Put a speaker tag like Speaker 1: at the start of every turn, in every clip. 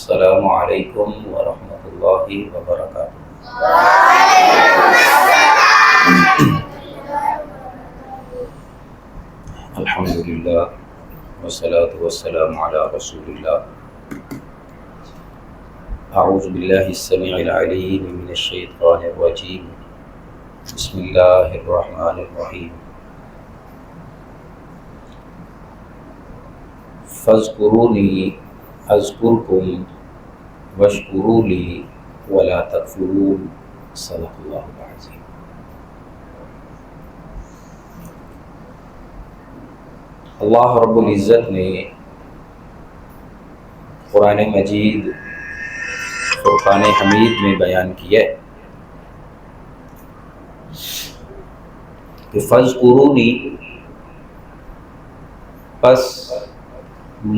Speaker 1: السلام علیکم ورحمۃ اللہ وبرکاتہ۔ الحمدللہ والصلاة والسلام علی رسول اللہ۔ اعوذ باللہ السمیع العلیم من الشیطان الرجیم، بسم اللہ الرحمن الرحیم۔ فاذکرونی اذکرکم واشکروا لی ولا تکفرون، صدق اللہ العظیم۔ اللہ رب العزت نے قرآن مجید فرقان حمید میں بیان کیا ہے کہ فاذکرونی، پس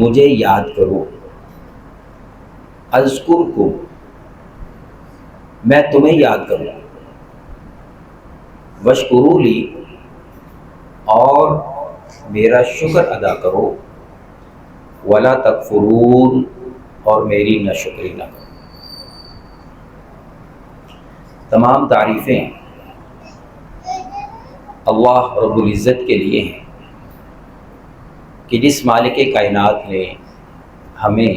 Speaker 1: مجھے یاد کرو، اذکرکم، میں تمہیں یاد کروں، واشکروا لی، اور میرا شکر ادا کرو، ولا تکفرون، اور میری ناشکری نہ کرو۔ تمام تعریفیں اللہ رب العزت کے لیے ہیں کہ جس مالک کائنات نے ہمیں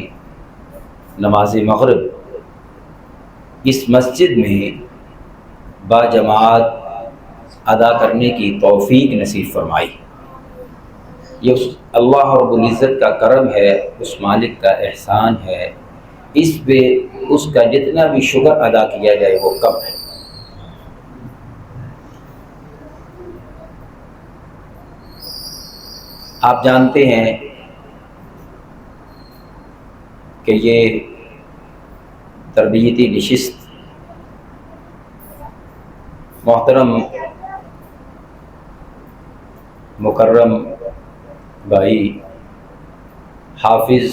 Speaker 1: نماز مغرب اس مسجد میں باجماعت ادا کرنے کی توفیق نصیب فرمائی۔ یہ اللہ رب العزت کا کرم ہے، اس مالک کا احسان ہے، اس پہ اس کا جتنا بھی شکر ادا کیا جائے وہ کم ہے۔ آپ جانتے ہیں کہ یہ تربیتی نشست محترم مکرم بھائی حافظ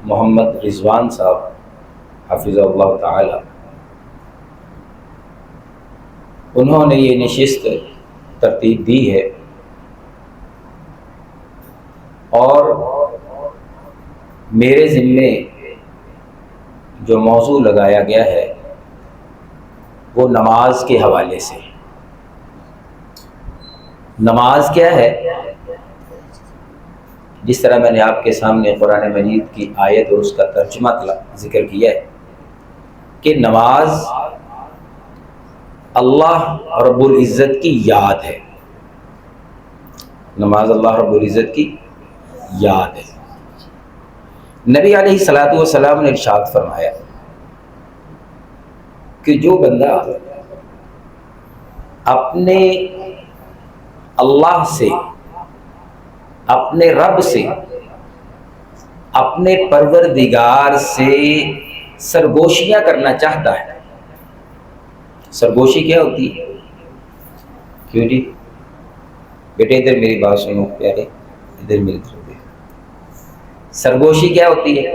Speaker 1: محمد رضوان صاحب حافظہ اللہ تعالی، انہوں نے یہ نشست ترتیب دی ہے، اور میرے ذمے جو موضوع لگایا گیا ہے وہ نماز کے حوالے سے۔ نماز کیا ہے؟ جس طرح میں نے آپ کے سامنے قرآن مجید کی آیت اور اس کا ترجمہ ذکر کیا ہے کہ نماز اللہ رب العزت کی یاد ہے، نماز اللہ رب العزت کی یاد ہے۔ نبی علیہ الصلوۃ والسلام نے ارشاد فرمایا کہ جو بندہ اپنے اللہ سے، اپنے رب سے، اپنے پروردگار سے سرگوشیاں کرنا چاہتا ہے۔ سرگوشی کیا ہوتی ہے؟ کیوں جی بیٹے ادھر میری بات سنو پیارے، ادھر میری طرف۔ سرگوشی کیا ہوتی ہے؟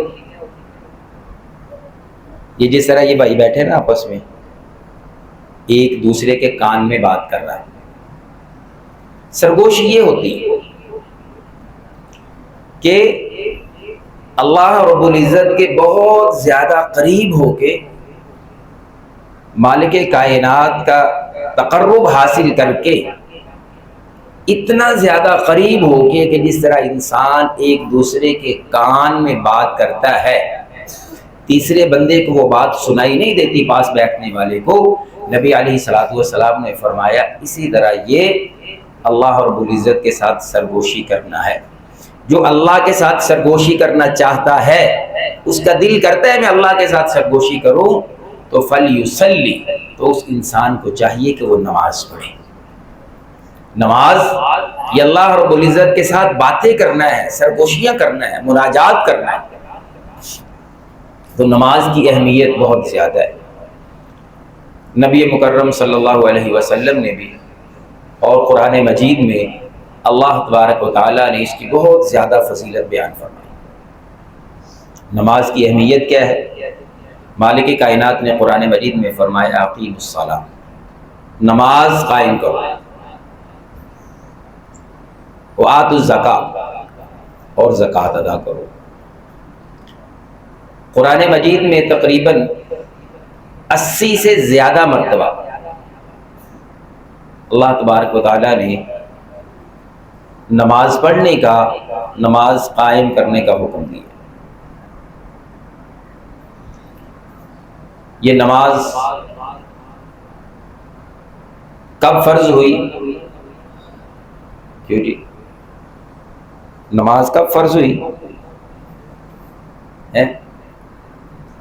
Speaker 1: یہ جس طرح یہ بھائی بیٹھے نا آپس میں ایک دوسرے کے کان میں بات کر رہا ہے، سرگوشی یہ ہوتی ہے کہ اللہ رب العزت کے بہت زیادہ قریب ہو کے مالک کائنات کا تقرب حاصل کر کے، اتنا زیادہ قریب ہو کے کہ جس طرح انسان ایک دوسرے کے کان میں بات کرتا ہے، تیسرے بندے کو وہ بات سنائی نہیں دیتی پاس بیٹھنے والے کو، نبی علیہ الصلوۃ والسلام نے فرمایا اسی طرح یہ اللہ رب العزت کے ساتھ سرگوشی کرنا ہے۔ جو اللہ کے ساتھ سرگوشی کرنا چاہتا ہے، اس کا دل کرتا ہے میں اللہ کے ساتھ سرگوشی کروں، تو فلیصلی، تو اس انسان کو چاہیے کہ وہ نماز پڑھے۔ نماز یہ اللہ رب العزت کے ساتھ باتیں کرنا ہے، سرگوشیاں کرنا ہے، مناجات کرنا ہے، تو نماز کی اہمیت بہت زیادہ ہے۔ نبی مکرم صلی اللہ علیہ وسلم نے بھی اور قرآن مجید میں اللہ تبارک و تعالیٰ نے اس کی بہت زیادہ فضیلت بیان فرمائی۔ نماز کی اہمیت کیا ہے؟ مالک کائنات نے قرآن مجید میں فرمایا اقیموا الصلاۃ، نماز قائم کرو، وآتوا الزکاۃ، اور زکوٰۃ ادا کرو۔ قرآن مجید میں تقریباً 80 سے زیادہ مرتبہ اللہ تبارک و تعالیٰ نے نماز پڑھنے کا، نماز قائم کرنے کا حکم دیا۔ یہ نماز کب فرض ہوئی؟ کیوں جی؟ نماز کب فرض ہوئی؟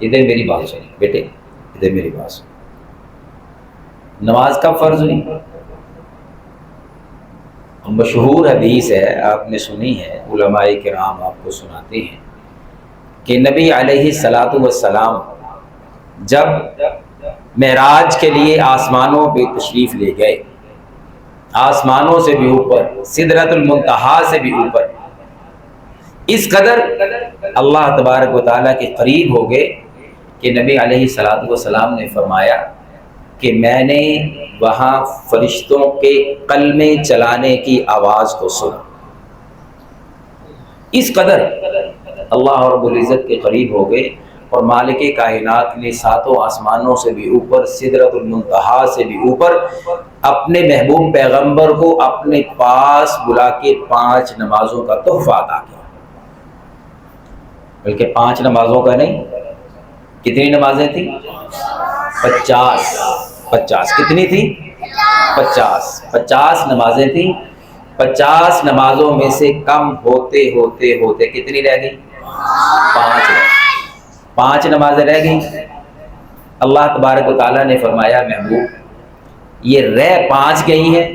Speaker 1: ادھر میری بات سنیں بیٹے، ادھر میری بات سنیں۔ نماز کب فرض ہوئی؟ مشہور حدیث ہے، آپ نے سنی ہے، علماء کرام آپ کو سناتے ہیں کہ نبی علیہ الصلاۃ والسلام جب معراج کے لیے آسمانوں پہ تشریف لے گئے، آسمانوں سے بھی اوپر، سدرۃ المنتہا سے بھی اوپر، اس قدر اللہ تبارک و تعالیٰ کے قریب ہو گئے کہ نبی علیہ الصلاۃ والسلام نے فرمایا کہ میں نے وہاں فرشتوں کے کلمے چلانے کی آواز کو سنا۔ اس قدر اللہ رب العزت کے قریب ہو گئے، اور مالک کائنات نے ساتوں آسمانوں سے بھی اوپر، سدرۃ المنتہا سے بھی اوپر، اپنے محبوب پیغمبر کو اپنے پاس بلا کے 5 نمازوں کا تحفہ عطا کیا۔ بلکہ 5 نمازوں کا نہیں، کتنی نمازیں تھیں؟ 50 کتنی تھی؟ 50 نمازیں تھیں۔ 50 نمازوں میں سے کم ہوتے ہوتے ہوتے کتنی رہ گئی؟ 5 نمازیں رہ گئی۔ اللہ تبارک و تعالیٰ نے فرمایا محبوب یہ رہ 5 گئی ہیں،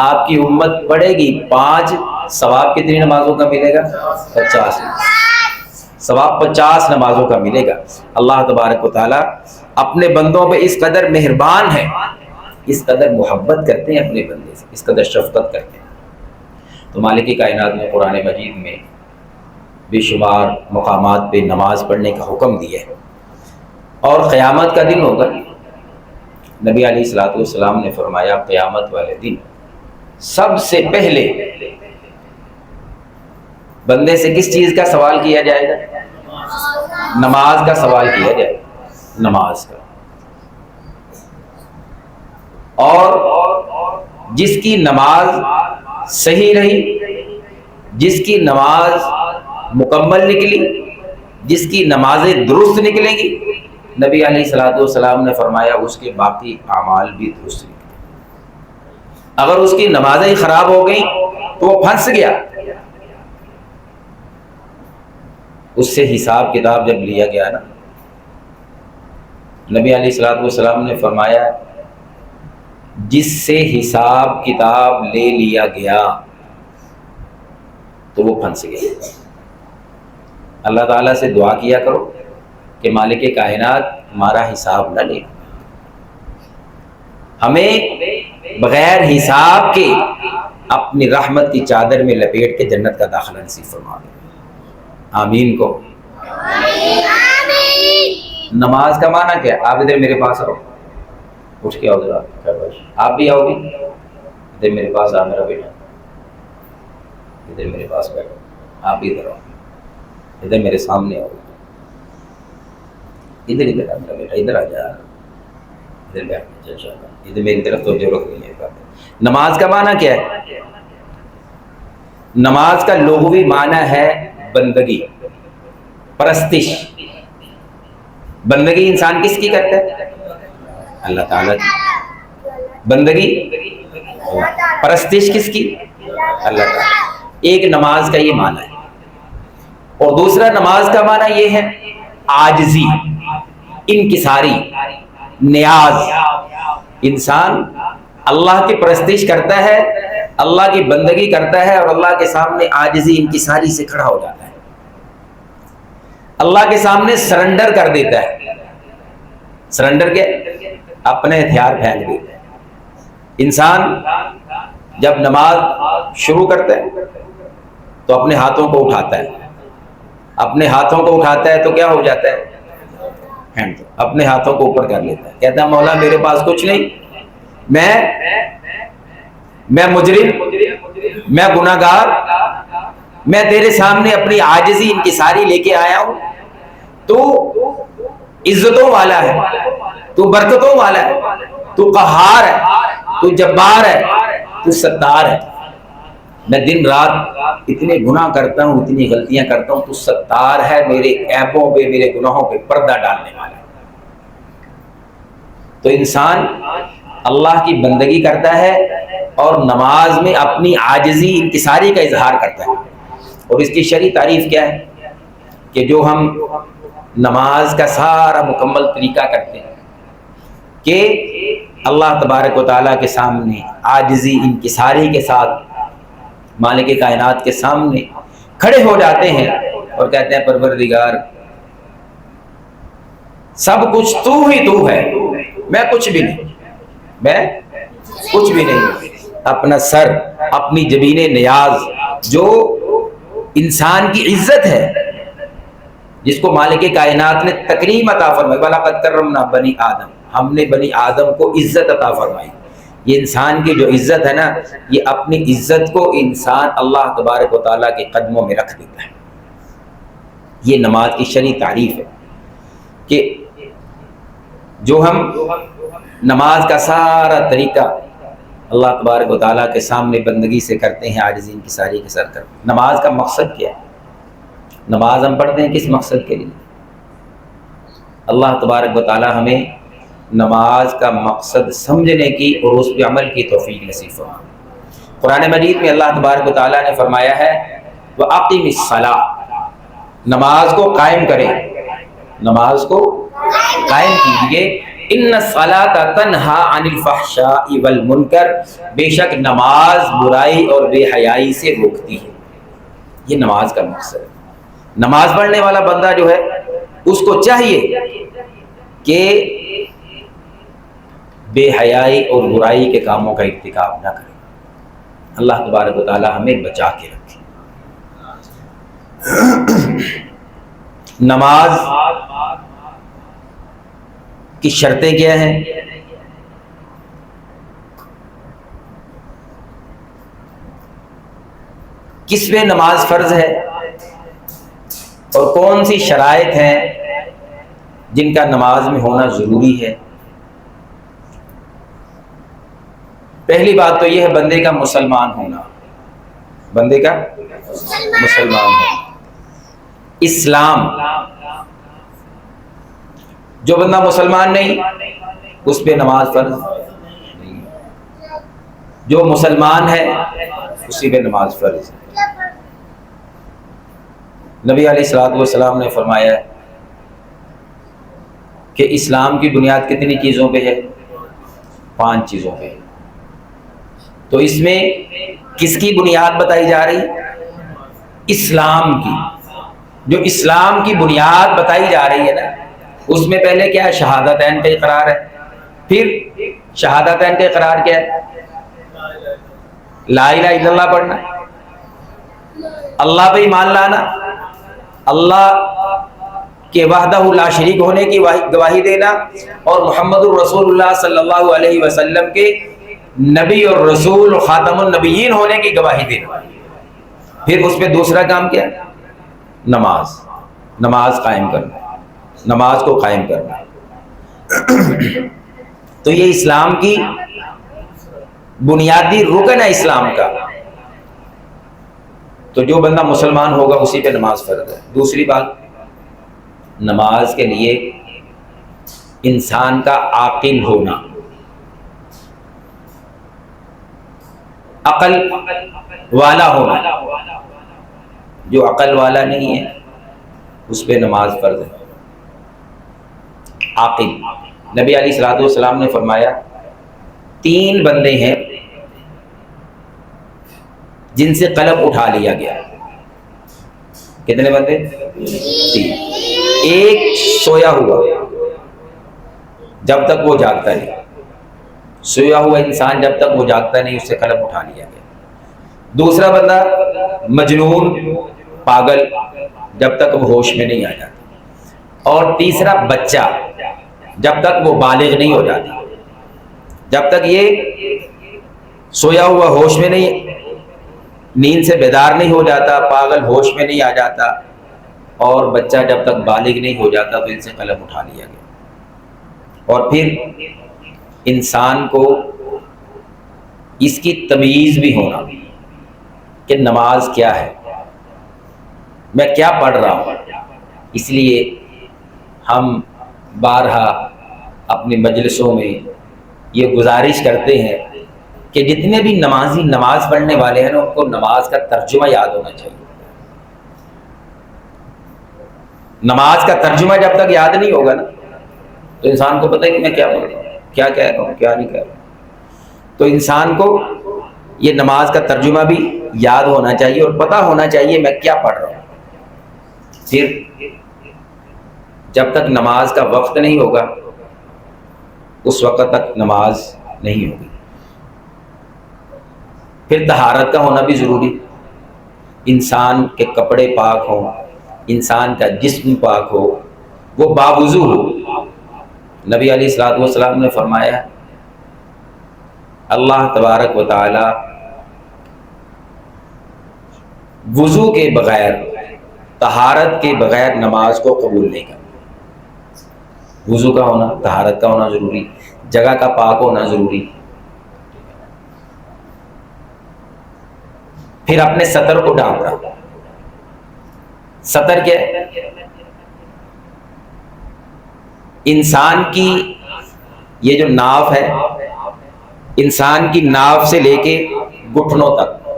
Speaker 1: آپ کی امت پڑھے گی 5، ثواب کتنی نمازوں کا ملے گا؟ 50 ثواب 50 نمازوں کا ملے گا۔ اللہ تبارک و تعالیٰ اپنے بندوں پہ اس قدر مہربان ہے، اس قدر محبت کرتے ہیں اپنے بندے سے، اس قدر شفقت کرتے ہیں۔ تو مالک کائنات نے قرآن مجید میں بے شمار مقامات پہ نماز پڑھنے کا حکم دیا ہے، اور قیامت کا دن ہوگا، نبی علیہ الصلوۃ والسلام نے فرمایا قیامت والے دن سب سے پہلے بندے سے کس چیز کا سوال کیا جائے گا؟ نماز کا سوال کیا جائے گا، نماز کا۔ اور جس کی نماز صحیح رہی، جس کی نماز مکمل نکلی، جس کی نمازیں درست نکلیں گی، نبی علیہ الصلوۃ والسلام نے فرمایا اس کے باقی اعمال بھی درست نکلیں گے۔ اگر اس کی نمازیں خراب ہو گئیں تو وہ پھنس گیا، اس سے حساب کتاب جب لیا گیا نا، نبی علیہ الصلوۃ والسلام نے فرمایا جس سے حساب کتاب لے لیا گیا تو وہ پھنس گیا۔ اللہ تعالیٰ سے دعا کیا کرو کہ مالک کائنات ہمارا حساب نہ لے، ہمیں بغیر حساب کے اپنی رحمت کی چادر میں لپیٹ کے جنت کا داخلہ نصیب فرما دے۔ آمین کو نماز کا معنی کیا ہے؟ آپ ادھر میرے پاس آؤ، اٹھ کے آؤ ذرا، آپ بھی آؤ گے، ادھر میرے پاس آ میرا بیٹا، ادھر میرے پاس بیٹھو، آپ بھی ادھر آؤ، ادھر میرے سامنے آؤ، ادھر ادھر آ میرا بیٹا، ادھر آ جا، ادھر بیٹھ جا، ادھر میری طرف تو ضرورت نہیں ہے۔ نماز کا معنی کیا ہے؟ نماز کا لغوی معنی ہے بندگی، پرستش۔ بندگی انسان کس کی کرتا ہے؟ اللہ تعالیٰ کی۔ بندگی پرستش کس کی؟ اللہ تعالیٰ۔ ایک نماز کا یہ معنی ہے، اور دوسرا نماز کا معنی یہ ہے عاجزی، انکساری، نیاز۔ انسان اللہ کی پرستش کرتا ہے، اللہ کی بندگی کرتا ہے، اور اللہ کے سامنے عاجزی انکساری سے کھڑا ہو جاتا ہے، اللہ کے سامنے سرنڈر کر دیتا ہے۔ سرنڈر کیا؟ اپنے ہتھیار پھینک دیتا ہے۔ انسان جب نماز شروع کرتا ہے تو اپنے ہاتھوں کو اٹھاتا ہے، اپنے ہاتھوں کو اٹھاتا ہے تو کیا ہو جاتا ہے؟ اپنے ہاتھوں کو اوپر کر لیتا ہے، کہتا ہے مولا میرے پاس کچھ نہیں، میں مجرم، میں گناہگار، میں تیرے سامنے اپنی عاجزی انکساری لے کے آیا ہوں، تو عزتوں والا ہے، تو برکتوں والا ہے، تو قہار ہے، تو جبار ہے، تو ستار ہے۔ میں دن رات اتنے گناہ کرتا ہوں، اتنی غلطیاں کرتا ہوں، تو ستار ہے، میرے عیبوں پہ، میرے گناہوں پہ پردہ ڈالنے والا ہے۔ تو انسان اللہ کی بندگی کرتا ہے اور نماز میں اپنی عاجزی انکساری کا اظہار کرتا ہے۔ اور اس کی شرعی تعریف کیا ہے؟ کہ جو ہم نماز کا سارا مکمل طریقہ کرتے ہیں کہ اللہ تبارک و تعالیٰ کے سامنے عاجزی انکساری کے ساتھ مالک کائنات کے سامنے کھڑے ہو جاتے ہیں اور کہتے ہیں پروردگار سب کچھ تو ہی تو ہے، میں کچھ بھی نہیں، میں کچھ بھی نہیں۔ اپنا سر، اپنی جبین نیاز جو انسان کی عزت ہے، جس کو مالک کائنات نے تکریم عطا فرمائی، وَلَقَدْ كَرَّمْنَا بَنِي آدم، ہم نے بنی آدم کو عزت عطا فرمائی۔ یہ انسان کی جو عزت ہے نا، یہ اپنی عزت کو انسان اللہ تبارک و تعالیٰ کے قدموں میں رکھ دیتا ہے۔ یہ نماز کی شرعی تعریف ہے کہ جو ہم نماز کا سارا طریقہ اللہ تبارک و تعالیٰ کے سامنے بندگی سے کرتے ہیں، عاجزی انکساری کے ساتھ کرتے ہیں۔ نماز کا مقصد کیا ہے؟ نماز ہم پڑھتے ہیں کس مقصد کے لیے؟ اللہ تبارک و تعالیٰ ہمیں نماز کا مقصد سمجھنے کی اور اس پہ عمل کی توفیق نصیب فرمائے۔ قرآن مجید میں اللہ تبارک و تعالیٰ نے فرمایا ہے وَأَقِمِ الصَّلَاةَ، نماز کو قائم کریں، نماز کو قائم کیجئے۔ اِنَّ الصَّلَاةَ تَنْهَىٰ عَنِ الْفَحْشَاءِ وَالْمُنکَرِ، بے شک نماز برائی اور بے حیائی سے روکتی ہے۔ یہ نماز کا مقصد ہے۔ نماز پڑھنے والا بندہ جو ہے اس کو چاہیے کہ بے حیائی اور برائی کے کاموں کا ارتکاب نہ کرے۔ اللہ تبارک و تعالی ہمیں بچا کے رکھے۔ نماز کی شرطیں کیا ہیں؟ کس پہ نماز فرض ہے اور کون سی شرائط ہیں جن کا نماز میں ہونا ضروری ہے؟ پہلی بات تو یہ ہے بندے کا مسلمان ہونا، بندے کا مسلمان ہونا۔ اسلام، جو بندہ مسلمان نہیں اس پہ نماز فرض نہیں، جو مسلمان ہے اسی پہ نماز فرض ہے۔ نبی علیہ الصلوۃ والسلام نے فرمایا کہ اسلام کی بنیاد کتنی چیزوں پہ ہے؟ 5 چیزوں پہ۔ تو اس میں کس کی بنیاد بتائی جا رہی؟ اسلام کی۔ جو اسلام کی بنیاد بتائی جا رہی ہے نا، اس میں پہلے کیا ہے؟ شہادتین کا اقرار ہے۔ پھر شہادتین کا اقرار کیا ہے؟ لا الہ الا اللہ پڑھنا، اللہ پہ ایمان لانا، اللہ کے وحدہ لا شریک ہونے کی گواہی دینا، اور محمد الرسول اللہ صلی اللہ علیہ وسلم کے نبی اور رسول خاتم النبیین ہونے کی گواہی دینا۔ پھر اس پہ دوسرا کام کیا؟ نماز، نماز قائم کرنا، نماز کو قائم کرنا۔ تو یہ اسلام کی بنیادی رکن ہے اسلام کا۔ تو جو بندہ مسلمان ہوگا اسی پہ نماز فرض ہے۔ دوسری بات، نماز کے لیے انسان کا عاقل ہونا، عقل والا ہونا۔ جو عقل والا نہیں ہے اس پہ نماز فرض ہے۔ عاقل، نبی علیہ الصلوۃ والسلام نے فرمایا 3 بندے ہیں جن سے قلم اٹھا لیا گیا۔ کتنے بندے؟ 3۔ ایک سویا ہوا جب تک وہ جاگتا نہیں، سویا ہوا انسان جب تک وہ جاگتا نہیں اس سے قلم اٹھا لیا گیا۔ دوسرا بندہ مجنون، پاگل، جب تک وہ ہوش میں نہیں آ جاتا۔ اور تیسرا بچہ، جب تک وہ بالغ نہیں ہو جاتی، جب تک یہ سویا ہوا ہوش میں نہیں، نیند سے بیدار نہیں ہو جاتا، پاگل ہوش میں نہیں آ جاتا، اور بچہ جب تک بالغ نہیں ہو جاتا تو ان سے قلم اٹھا لیا گیا۔ اور پھر انسان کو اس کی تمیز بھی ہونا کہ نماز کیا ہے، میں کیا پڑھ رہا ہوں۔ اس لیے ہم بارہا اپنی مجلسوں میں یہ گزارش کرتے ہیں کہ جتنے بھی نمازی نماز پڑھنے والے ہیں نا، ان کو نماز کا ترجمہ یاد ہونا چاہیے۔ نماز کا ترجمہ جب تک یاد نہیں ہوگا نا تو انسان کو پتہ ہے کہ میں کیا پڑھ رہا ہوں، کیا کہہ رہا ہوں، کیا نہیں کہہ رہا ہوں۔ تو انسان کو یہ نماز کا ترجمہ بھی یاد ہونا چاہیے اور پتہ ہونا چاہیے میں کیا پڑھ رہا ہوں۔ پھر جب تک نماز کا وقت نہیں ہوگا اس وقت تک نماز نہیں ہوگی۔ پھر طہارت کا ہونا بھی ضروری، انسان کے کپڑے پاک ہوں، انسان کا جسم پاک ہو، وہ باوضو ہو۔ نبی علیہ الصلوۃ والسلام نے فرمایا اللہ تبارک و تعالی وضو کے بغیر، طہارت کے بغیر نماز کو قبول نہیں کرتا۔ وضو کا ہونا، طہارت کا ہونا ضروری، جگہ کا پاک ہونا ضروری۔ پھر اپنے سطر کو ڈھانپنا۔ سطر کیا ہے؟ انسان کی یہ جو ناف ہے، انسان کی ناف سے لے کے گھٹنوں تک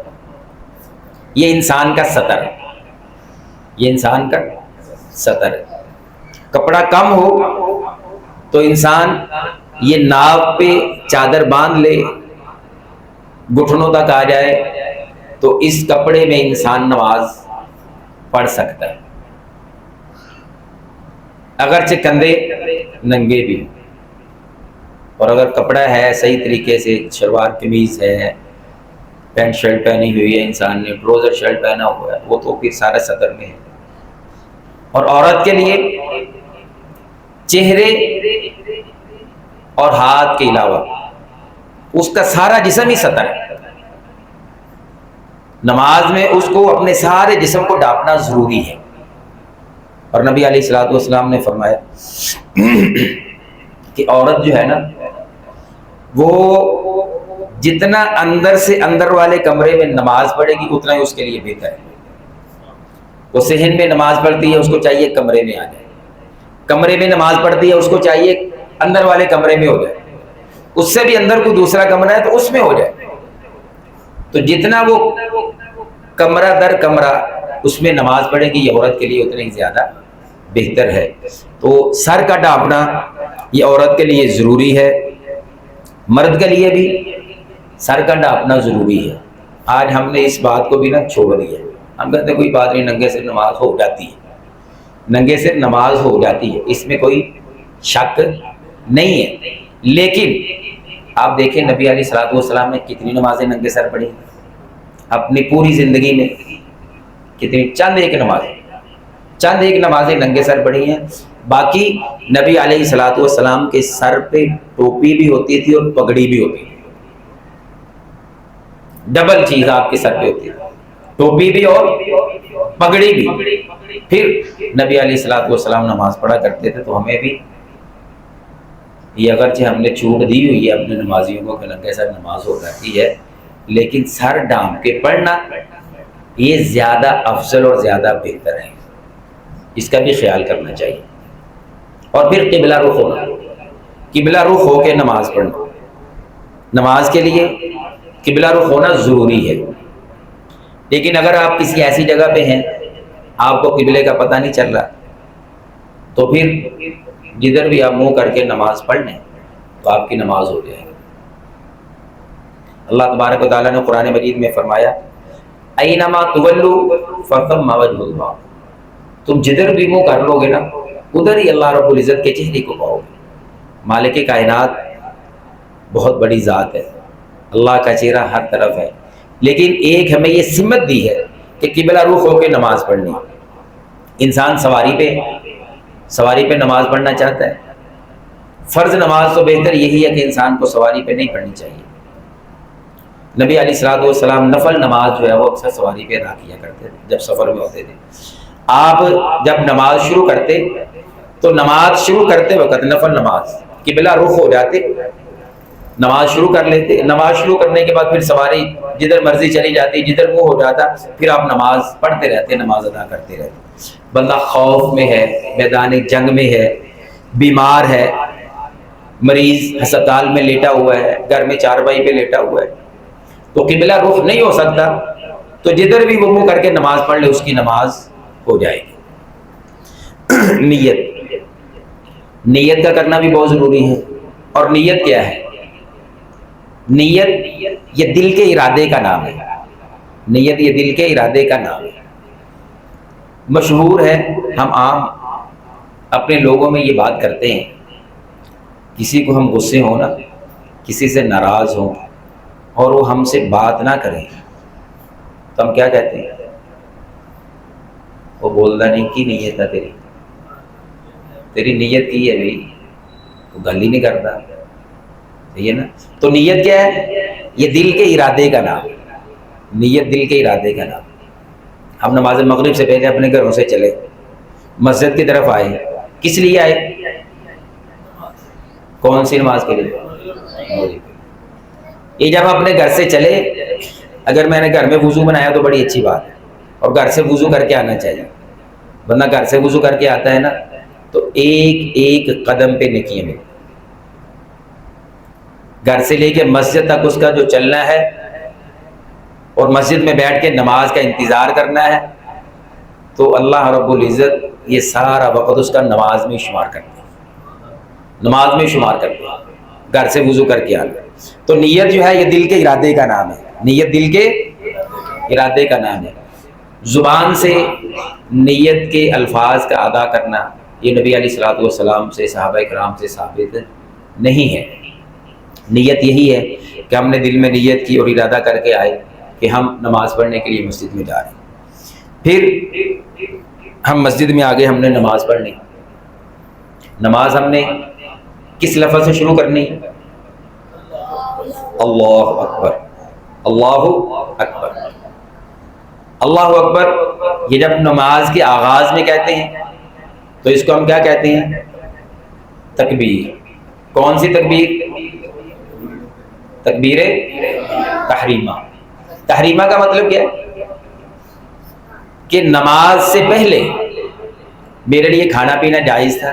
Speaker 1: یہ انسان کا سطر ہے، یہ انسان کا سطر ہے۔ کپڑا کم ہو تو انسان یہ ناف پہ چادر باندھ لے، گھٹنوں تک آ جائے تو اس کپڑے میں انسان نماز پڑھ سکتا ہے، اگرچہ کندھے ننگے بھی۔ اور اگر کپڑا ہے صحیح طریقے سے، شلوار قمیض ہے، پینٹ شرٹ پہنی ہوئی ہے، انسان نے ٹراؤزر شرٹ پہنا ہوا ہے، وہ تو پھر سارا سطر میں ہے۔ اور عورت کے لیے چہرے اور ہاتھ کے علاوہ اس کا سارا جسم ہی سطر ہے۔ نماز میں اس کو اپنے سارے جسم کو ڈھانپنا ضروری ہے۔ اور نبی علیہ الصلوۃ والسلام نے فرمایا کہ عورت جو ہے نا، وہ جتنا اندر سے اندر والے کمرے میں نماز پڑھے گی اتنا ہی اس کے لیے بہتر ہے۔ وہ صحن میں نماز پڑھتی ہے، اس کو چاہیے کمرے میں آ جائے، کمرے میں نماز پڑھتی ہے، اس کو چاہیے اندر والے کمرے میں ہو جائے، اس سے بھی اندر کوئی دوسرا کمرہ ہے تو اس میں ہو جائے۔ تو جتنا وہ کمرہ در کمرہ اس میں نماز پڑھے گی یہ عورت کے لیے اتنا ہی زیادہ بہتر ہے۔ تو سر کا ڈھانپنا یہ عورت کے لیے ضروری ہے، مرد کے لیے بھی سر کا ڈھانپنا ضروری ہے۔ آج ہم نے اس بات کو بھی نہ چھوڑ دیا، ہم کہتے ہیں کوئی بات نہیں، ننگے سے نماز ہو جاتی ہے، ننگے سے نماز ہو جاتی ہے، اس میں کوئی شک نہیں ہے۔ لیکن آپ دیکھیں نبی علیہ الصلوۃ والسلام نے کتنی نمازیں ننگے سر پڑھی اپنی پوری زندگی میں، کتنی؟ چند ایک نمازیں ننگے سر پڑھی ہیں۔ باقی نبی علیہ الصلوۃ والسلام کے سر پہ ٹوپی بھی ہوتی تھی اور پگڑی بھی ہوتی تھی، ڈبل چیز آپ کے سر پہ ہوتی ہے، ٹوپی بھی اور پگڑی بھی۔ پھر نبی علیہ الصلوۃ والسلام نماز پڑھا کرتے تھے تو ہمیں بھی یہ، اگرچہ ہم نے چھوٹ دی ہوئی ہے اپنے نمازیوں کو کہ ننگے سر نماز ہو جاتی ہے، لیکن سر ڈھانپ کے پڑھنا یہ زیادہ افضل اور زیادہ بہتر ہے، اس کا بھی خیال کرنا چاہیے۔ اور پھر قبلہ رخ ہونا، قبلہ رخ ہو کے نماز پڑھنا، نماز کے لیے قبلہ رخ ہونا ضروری ہے۔ لیکن اگر آپ کسی ایسی جگہ پہ ہیں آپ کو قبلے کا پتہ نہیں چل رہا تو پھر جدھر بھی آپ منہ کر کے نماز پڑھ لیں تو آپ کی نماز ہو جائے گی۔ اللہ تبارک و تعالیٰ نے قرآن مجید میں فرمایا اینما تولوا فثم وجہ اللہ، تم جدھر بھی منہ کر لو گے نا ادھر ہی اللہ رب العزت کے چہرے کو پاؤ گے۔ مالک کائنات بہت بڑی ذات ہے، اللہ کا چہرہ ہر طرف ہے، لیکن ایک ہمیں یہ سمت دی ہے کہ قبلہ رخ ہو کے نماز پڑھنی۔ انسان سواری پہ نماز پڑھنا چاہتا ہے، فرض نماز تو بہتر یہی ہے کہ انسان کو سواری پہ نہیں پڑھنی چاہیے۔ نبی علیہ الصلوۃ والسلام نفل نماز جو ہے وہ اکثر سواری پہ ادا کیا کرتے تھے جب سفر میں ہوتے تھے۔ آپ جب نماز شروع کرتے تو نماز شروع کرتے وقت نفل نماز قبلہ رخ ہو جاتے، نماز شروع کر لیتے، نماز شروع کرنے کے بعد پھر سواری جدھر مرضی چلی جاتی، جدھر منہ ہو جاتا پھر آپ نماز پڑھتے رہتے، نماز ادا کرتے رہتے۔ بندہ خوف میں ہے، میدان جنگ میں ہے، بیمار ہے، مریض ہسپتال میں لیٹا ہوا ہے، گھر میں چارپائی پہ لیٹا ہوا ہے، تو قبلہ رخ نہیں ہو سکتا، تو جدھر بھی وہ منہ کر کے نماز پڑھ لے اس کی نماز ہو جائے گی۔ نیت کا کرنا بھی بہت ضروری ہے۔ اور نیت کیا ہے؟ نیت یہ دل کے ارادے کا نام ہے، نیت یہ دل کے ارادے کا نام ہے۔ مشہور ہے، ہم عام اپنے لوگوں میں یہ بات کرتے ہیں، کسی کو ہم غصے ہوں نا، کسی سے ناراض ہوں اور وہ ہم سے بات نہ کریں تو ہم کیا کہتے ہیں؟ وہ بولتا نہیں کی نیت ہے تیری نیت کی ہے بھائی، وہ گل ہی نہیں کرتا، صحیح ہے نا؟ تو نیت کیا ہے؟ یہ دل کے ارادے کا نام، نیت دل کے ارادے کا نام۔ ہم نماز مغرب سے پہلے اپنے گھروں سے چلے، مسجد کی طرف آئے، کس لیے آئے؟ کون سی نماز کے لیے؟ یہ جب اپنے گھر سے چلے، اگر میں نے گھر میں وضو بنایا تو بڑی اچھی بات ہے، اور گھر سے وضو کر کے آنا چاہیے۔ بندہ گھر سے وضو کر کے آتا ہے نا تو ایک ایک قدم پہ نیکیاں ملتی، گھر سے لے کے مسجد تک اس کا جو چلنا ہے اور مسجد میں بیٹھ کے نماز کا انتظار کرنا ہے، تو اللہ رب العزت یہ سارا وقت اس کا نماز میں شمار کرتے ہیں، نماز میں شمار کرتے ہیں، گھر سے وضو کر کے آنا۔ تو نیت جو ہے یہ دل کے ارادے کا نام ہے، نیت دل کے ارادے کا نام ہے۔ زبان سے نیت کے الفاظ کا ادا کرنا یہ نبی علیہ الصلوۃ والسلام سے، صحابہ کرام سے ثابت نہیں ہے۔ نیت یہی ہے کہ ہم نے دل میں نیت کی اور ارادہ کر کے آئے کہ ہم نماز پڑھنے کے لیے مسجد میں جا رہے ہیں، پھر ہم مسجد میں آگے، ہم نے نماز پڑھنی، نماز ہم نے کس لفظ سے شروع کرنی؟ اللہ اکبر، اللہ اکبر، اللہ اکبر۔ یہ جب نماز کے آغاز میں کہتے ہیں تو اس کو ہم کیا کہتے ہیں؟ تکبیر۔ کون سی تکبیر؟ تکبیر تحریمہ۔ تحریمہ کا مطلب کیا ہے؟ کہ نماز سے پہلے میرے لیے کھانا پینا جائز تھا،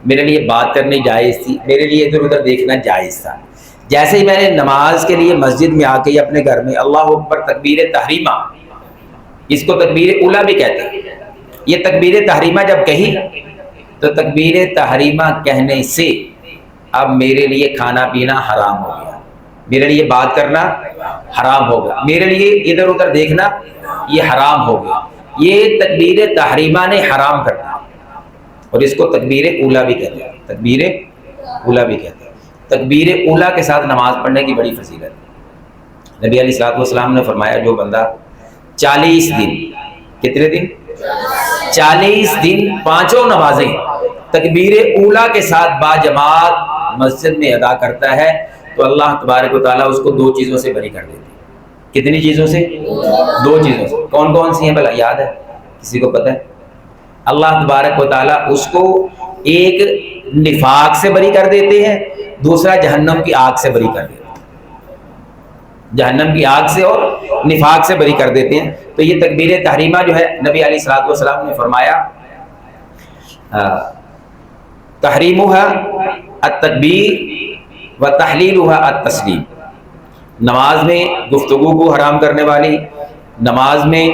Speaker 1: میرے لیے بات کرنی جائز تھی، میرے لیے ادھر ادھر دیکھنا جائز تھا۔ جیسے ہی میں نے نماز کے لیے مسجد میں آ کے اپنے گھر میں اللہ اکبر تکبیر تحریمہ، اس کو تکبیر اولیٰ بھی کہتے ہیں، یہ تکبیر تحریمہ جب کہی تو تکبیر تحریمہ کہنے سے اب میرے لیے کھانا پینا حرام ہو گیا، میرے لیے بات کرنا حرام ہو گیا، میرے لیے ادھر ادھر دیکھنا یہ حرام ہو گیا۔ یہ تکبیر تحریمہ نے حرام کر دیا، اور اس کو تکبیر اولیٰ بھی کہتے ہیں، تکبیر اولیٰ بھی کہتے ہیں۔ تکبیر اولیٰ کے ساتھ نماز پڑھنے کی بڑی فضیلت ہے۔ نبی علیہ الصلوۃ والسلام نے فرمایا جو بندہ 40 دن، کتنے دن؟ 40 دن پانچوں نمازیں تکبیر اولیٰ کے ساتھ باجماعت مسجد میں ادا کرتا ہے تو اللہ تبارک و تعالیٰ اس کو 2 چیزوں سے بری کر دیتے ہیں۔ کتنی چیزوں سے؟ 2 چیزوں سے۔ کون کون سی ہیں بھلا یاد ہے؟ کسی کو پتہ ہے؟ اللہ تبارک و تعالیٰ اس کو ایک نفاق سے بری کر دیتے ہیں، دوسرا جہنم کی آگ سے بری کر دیتے ہیں، جہنم کی آگ سے اور نفاق سے بری کر دیتے ہیں۔ تو یہ تکبیر تحریمہ جو ہے نبی علیہ الصلوۃ والسلام نے فرمایا تحریمھا التکبیر و تحلیلھا التسلیم، نماز میں گفتگو کو حرام کرنے والی، نماز میں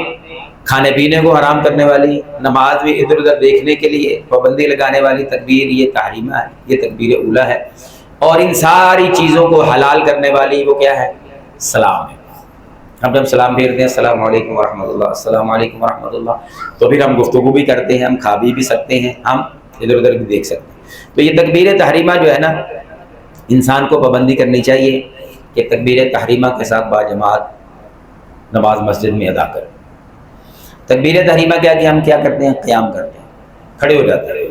Speaker 1: کھانے پینے کو حرام کرنے والی، نماز میں ادھر ادھر دیکھنے کے لیے پابندی لگانے والی تکبیر یہ تحریمہ ہے، یہ تکبیر اولیٰ ہے۔ اور ان ساری چیزوں کو حلال کرنے والی وہ کیا ہے؟ سلام ہے۔ ہم جب سلام پھیرتے ہیں السلام علیکم ورحمۃ اللہ، السلام علیکم ورحمۃ اللہ، تو پھر ہم گفتگو بھی کرتے ہیں، ہم کھا بھی سکتے ہیں، ہم ادھر ادھر بھی دیکھ سکتے ہیں۔ تو یہ تکبیر تحریمہ جو ہے نا، انسان کو پابندی کرنی چاہیے کہ تکبیر تحریمہ کے ساتھ باجماعت نماز مسجد میں ادا کریں۔ تکبیر تحریمہ کیا کہ ہم کیا کرتے ہیں؟ قیام کرتے ہیں، کھڑے ہو جاتے ہیں۔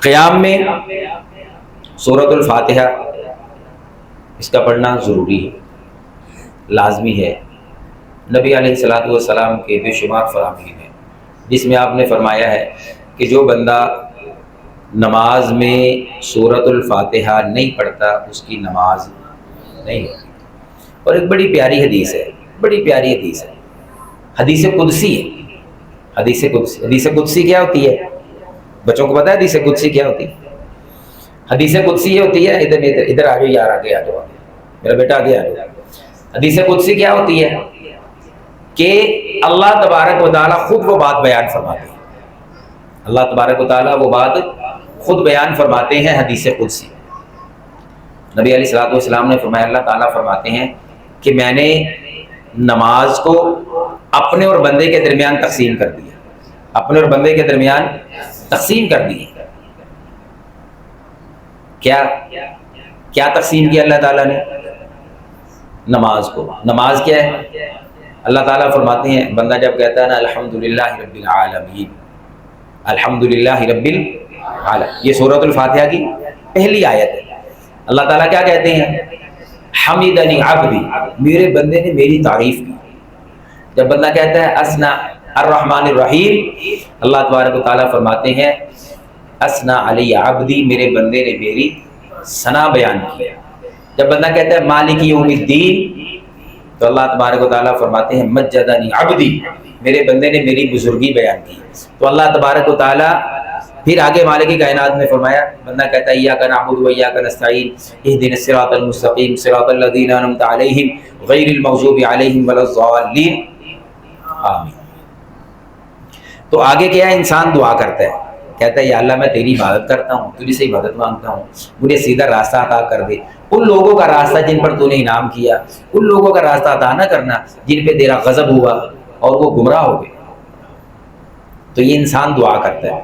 Speaker 1: قیام میں سورۃ الفاتحہ اس کا پڑھنا ضروری ہے، لازمی ہے۔ نبی علیہ الصلوۃ والسلام کے بے شمار فرامین ہیں، جس میں آپ نے فرمایا ہے کہ جو بندہ نماز میں سورۃ الفاتحہ نہیں پڑھتا اس کی نماز نہیں ہوتی۔ اور ایک بڑی پیاری حدیث ہے، بڑی پیاری حدیث ہے، حدیث قدسی ہے۔ حدیث قدسی کیا ہوتی ہے؟ بچوں کو پتا ہے حدیث قدسی کیا ہوتی ہے؟ حدیث قدسی یہ ہوتی ہے، ادھر آ جاؤ یار، آگے آ جاؤ، میرا بیٹا آگے آ جاؤ۔ حدیث قدسی کیا ہوتی ہے کہ اللہ تبارک و تعالیٰ خود وہ بات بیان فرماتے ہیں، اللہ تبارک و تعالیٰ وہ بات خود بیان فرماتے ہیں حدیث قدسی۔ نبی علیہ الصلوۃ والسلام نے فرمایا، اللہ تعالیٰ فرماتے ہیں کہ میں نے نماز کو اپنے اور بندے کے درمیان تقسیم کر دیا، اپنے اور بندے کے درمیان تقسیم کر دی۔ کیا تقسیم کیا اللہ تعالیٰ نے؟ نماز کو۔ نماز کیا ہے؟ اللہ تعالیٰ فرماتے ہیں بندہ جب کہتا ہے نا الحمدللہ رب العالمین، الحمدللہ رب العالمین، یہ سورۃ الفاتحہ کی پہلی آیت ہے۔ اللہ تعالیٰ کیا کہتے ہیں؟ حمیدنی عبدی، میرے بندے نے میری تعریف کی۔ جب بندہ کہتا ہے اسنا الرحمن الرحیم، اللہ تبارک و تعالیٰ فرماتے ہیں اسنا علی عبدی، میرے بندے نے میری ثنا بیان کیا۔ جب بندہ کہتا ہے مالک یوم الدین، تو اللہ تبارک و تعالیٰ فرماتے ہیں مجدنی عبدی، میرے بندے نے میری بزرگی بیان کی۔ تو اللہ تبارک و تعالیٰ پھر آگے مالک کائنات میں فرمایا، بندہ کہتا ہے ایاک نعبد و ایاک نستعین اہدنا الصراط المستقیم صراط الذین انعمت علیہم غیر المغضوب علیہم ولا الضالین آمین۔ تو آگے کیا ہے؟ انسان دعا کرتا ہے، کہتا ہے یا اللہ میں تیری عبادت کرتا ہوں، تجھ سے عبادت مانگتا ہوں، مجھے سیدھا راستہ عطا کر دے۔ ان لوگوں کا راستہ جن پر تو نے انعام کیا، ان لوگوں کا راستہ عطا نہ کرنا جن پہ تیرا غضب ہوا اور وہ گمراہ ہو گئے۔ تو یہ انسان دعا کرتا ہے۔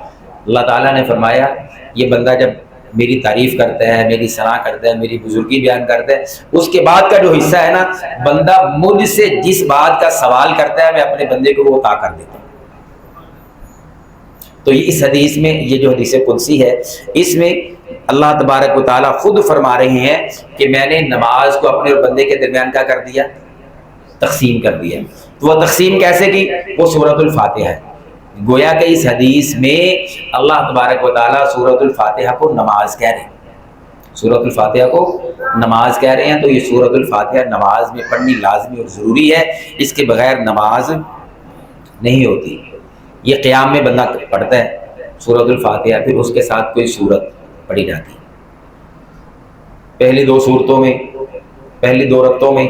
Speaker 1: اللہ تعالیٰ نے فرمایا یہ بندہ جب میری تعریف کرتا ہے، میری ثنا کرتا ہے، میری بزرگی بیان کرتا ہے، اس کے بعد کا جو حصہ ہے نا، بندہ مجھ سے جس بات کا سوال کرتا ہے میں اپنے بندے کو وہ عطا کر دیتا ہوں۔ تو یہ اس حدیث میں، یہ جو حدیث قدسی ہے، اس میں اللہ تبارک و تعالیٰ خود فرما رہے ہیں کہ میں نے نماز کو اپنے اور بندے کے درمیان کیا کر دیا؟ تقسیم کر دیا۔ تو وہ تقسیم کیسے کی؟ وہ سورۃ الفاتحہ ہے۔ گویا کہ اس حدیث میں اللہ تبارک و تعالیٰ سورۃ الفاتحہ کو نماز کہہ رہے ہیں، سورۃ الفاتحہ کو نماز کہہ رہے ہیں۔ تو یہ سورۃ الفاتحہ نماز میں پڑھنی لازمی اور ضروری ہے، اس کے بغیر نماز نہیں ہوتی۔ یہ قیام میں بندہ پڑھتا ہے سورۃ الفاتحہ، پھر اس کے ساتھ کوئی سورت پڑھی جاتی ہے۔ پہلی دو صورتوں میں، پہلی دو رکعتوں میں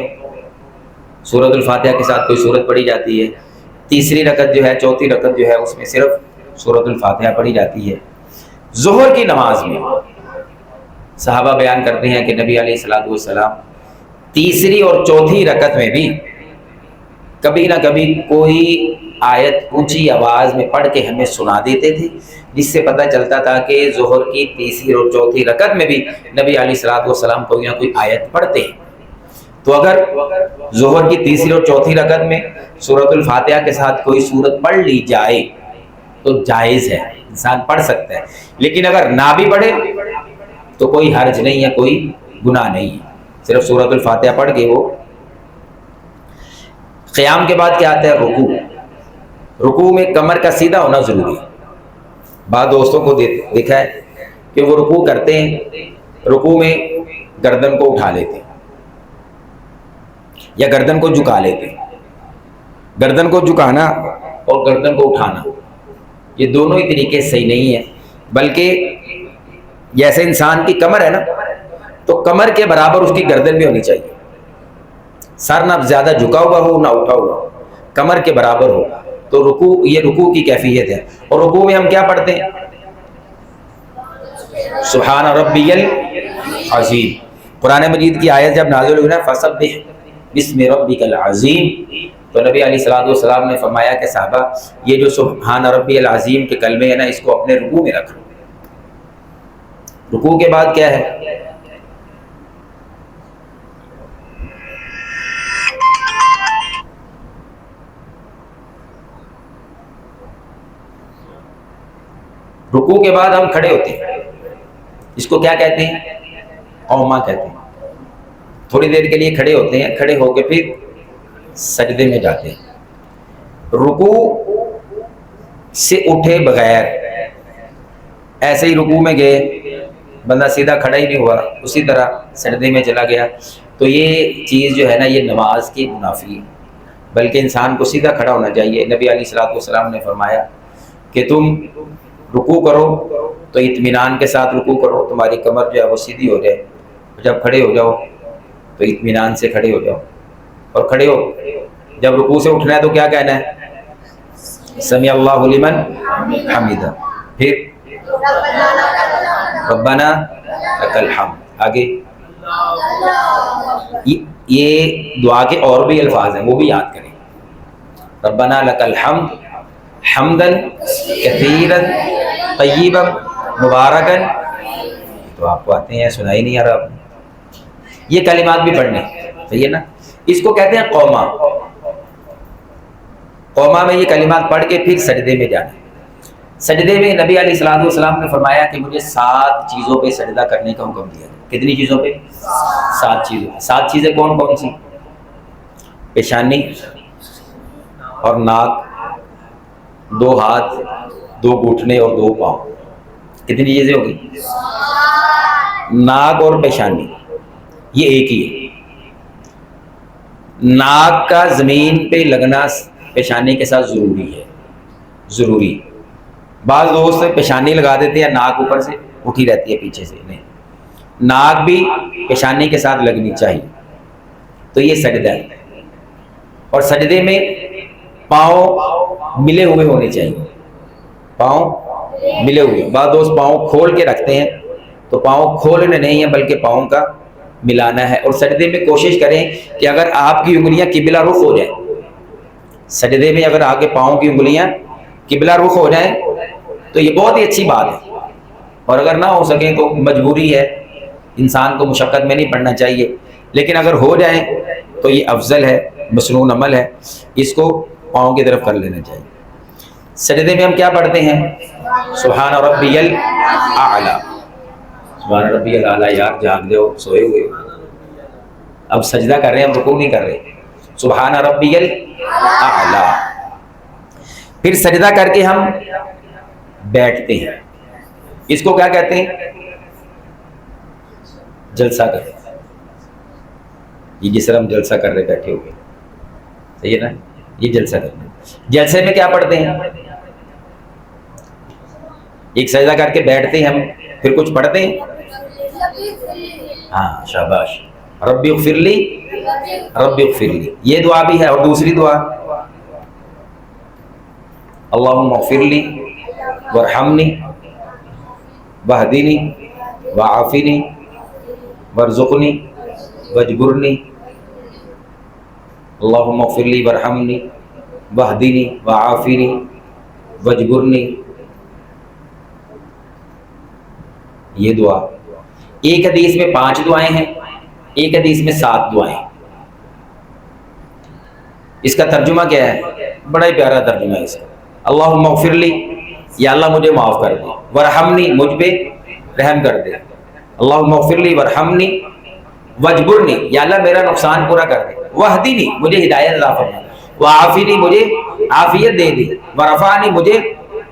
Speaker 1: سورۃ الفاتحہ کے ساتھ کوئی سورت پڑھی جاتی ہے۔ تیسری رکعت جو ہے، چوتھی رکعت جو ہے، اس میں صرف سورۃ الفاتحہ پڑھی جاتی ہے۔ ظہر کی نماز میں صحابہ بیان کرتے ہیں کہ نبی علیہ الصلوۃ والسلام تیسری اور چوتھی رکعت میں بھی کبھی نہ کبھی کوئی آیت اونچی آواز میں پڑھ کے ہمیں سنا دیتے تھے، جس سے پتہ چلتا تھا کہ ظہر کی تیسری اور چوتھی رکعت میں بھی نبی علیہ الصلوۃ والسلام کوئی نہ کوئی آیت پڑھتے ہیں۔ تو اگر ظہر کی تیسری اور چوتھی رکعت میں سورۃ الفاتحہ کے ساتھ کوئی سورت پڑھ لی جائے تو جائز ہے، انسان پڑھ سکتا ہے۔ لیکن اگر نہ بھی پڑھے تو کوئی حرج نہیں ہے، کوئی گناہ نہیں ہے، صرف سورۃ الفاتحہ پڑھ کے وہ۔ قیام کے بعد کیا آتا ہے؟ رکوع۔ رکوع میں کمر کا سیدھا ہونا ضروری ہے۔ بعض دوستوں کو دیکھا ہے کہ وہ رکوع کرتے ہیں، رکوع میں گردن کو اٹھا لیتے ہیں یا گردن کو جھکا لیتے ہیں۔ گردن کو جھکانا اور گردن کو اٹھانا یہ دونوں ہی طریقے صحیح نہیں ہیں، بلکہ جیسے انسان کی کمر ہے نا، تو کمر کے برابر اس کی گردن بھی ہونی چاہیے۔ سر نہ زیادہ جھکا ہوا ہو نہ اٹھا ہوا ہو، کمر کے برابر ہو۔ تو رکوع، یہ رکوع کی کیفیت ہے۔ اور رکوع میں ہم کیا پڑھتے ہیں؟ سبحان ربی العظیم۔ قرآن مجید کی آیت جب نازل ہوئی نا، فسبح بسم ربک العظیم، تو نبی علیہ الصلوۃ والسلام نے فرمایا کہ صحابہ یہ جو سبحان ربی العظیم کے کلمے ہیں نا، اس کو اپنے رکوع میں رکھو۔ رکوع کے بعد کیا ہے؟ رکوع کے بعد ہم کھڑے ہوتے ہیں، اس کو کیا کہتے ہیں؟ قوما کہتے ہیں۔ تھوڑی دیر کے لیے کھڑے ہوتے ہیں، کھڑے ہو کے پھر سجدے میں جاتے ہیں، رکوع سے اٹھے بغیر ایسے ہی رکوع میں گئے، بندہ سیدھا کھڑا ہی نہیں ہوا، اسی طرح سجدے میں چلا گیا، تو یہ چیز جو ہے نا یہ نماز کی منافی ہے، بلکہ انسان کو سیدھا کھڑا ہونا چاہیے۔ نبی علیہ الصلوۃ والسلام نے فرمایا کہ تم رکوع کرو تو اطمینان کے ساتھ رکوع کرو، تمہاری کمر جو ہے وہ سیدھی ہو جائے، جب کھڑے ہو جاؤ تو اطمینان سے کھڑے ہو جاؤ، اور کھڑے ہو جب رکوع سے اٹھنا ہے تو کیا کہنا ہے؟ سمیع اللہ لمن حمیدہ، پھر ربنا لک الحمد، آگے یہ دعا کے اور بھی الفاظ ہیں وہ بھی یاد کریں، ربنا لک الحمد حمدا کثیرا طیبا مبارکا، تو آپ کو آتے ہیں سنا ہی نہیں آ رہا آپ نے، یہ کلمات بھی پڑھنے، صحیح ہے نا؟ اس کو کہتے ہیں قوما، قوما میں یہ کلمات پڑھ کے پھر سجدے میں جانا۔ سجدے میں نبی علیہ الصلوۃ والسلام نے فرمایا کہ مجھے 7 چیزوں پہ سجدہ کرنے کا حکم دیا۔ کتنی چیزوں پہ؟ 7 چیزوں۔ 7 چیزیں کون کون سی؟ پیشانی اور ناک، 2 ہاتھ، 2 گھٹنے اور 2 پاؤں۔ کتنی چیزیں ہوگی؟ ناک اور پیشانی یہ ایک ہی ہے۔ ناک کا زمین پہ لگنا پیشانی کے ساتھ ضروری ہے، ضروری۔ بعض دوست پیشانی لگا دیتے ہیں، ناک اوپر سے اٹھی رہتی ہے پیچھے سے، نہیں، ناک بھی پیشانی کے ساتھ لگنی چاہیے، تو یہ سجدہ ہے۔ اور سجدے میں پاؤں ملے ہوئے ہونے چاہیے، پاؤں ملے ہوئے۔ بعض دوست پاؤں کھول کے رکھتے ہیں، تو پاؤں کھولنے نہیں ہیں بلکہ پاؤں کا ملانا ہے۔ اور سجدے میں کوشش کریں کہ اگر آپ کی انگلیاں قبلہ رخ ہو جائیں، سجدے میں اگر آپ کے پاؤں کی انگلیاں قبلہ رخ ہو جائیں تو یہ بہت ہی اچھی بات ہے، اور اگر نہ ہو سکیں تو مجبوری ہے، انسان کو مشقت میں نہیں پڑنا چاہیے، لیکن اگر ہو جائیں تو یہ افضل ہے، مسنون عمل ہے، اس کو پاؤں کی طرف کر لینا چاہیے۔ سجدے میں ہم کیا پڑھتے ہیں؟ سبحان ربی الاعلیٰ، سبحان ربی الاعلیٰ۔ یار جاگ جاؤ، سوئے ہوئے ہو، اب سجدہ کر رہے ہیں، ہم رکوع نہیں کر رہے۔ سبحان ربی الاعلیٰ۔ پھر سجدہ کر کے ہم بیٹھتے ہیں، اس کو کیا کہتے ہیں؟ جلسہ کرتے ہیں۔ یہ جس طرح ہم جلسہ کر رہے بیٹھے ہوئے، صحیح ہے نا؟ یہ جلسہ کرتے ہیں۔ جلسے میں کیا پڑھتے ہیں؟ ایک سجدہ کر کے بیٹھتے ہیں ہم، پھر کچھ پڑھتے ہیں، ہاں شاباش، ربی اغفر لی ربی اغفر لی، یہ دعا بھی ہے۔ اور دوسری دعا اللہم اغفر لی وارحمنی واہدنی وعافنی وارزقنی واجبرنی، اللہم اغفر لی وارحمنی واہدنی وعافنی واجبرنی، یہ دعا۔ ایک حدیث میں 5 دعائیں ہیں، ایک حدیث میں 7 دعائیں۔ اس کا ترجمہ کیا ہے؟ بڑا ہی پیارا ترجمہ ہے اس کا۔ اللہم اغفر لی، یا اللہ مجھے معاف کر دے، ورحمنی، مجھ پہ رحم کر دے، اللہم اغفر لی ورحمنی واجبرنی، یا اللہ میرا نقصان پورا کر دے، واہدنی، مجھے ہدایت عطا فرما، وعافنی، مجھے عافیت دے دے، ورفعنی، مجھے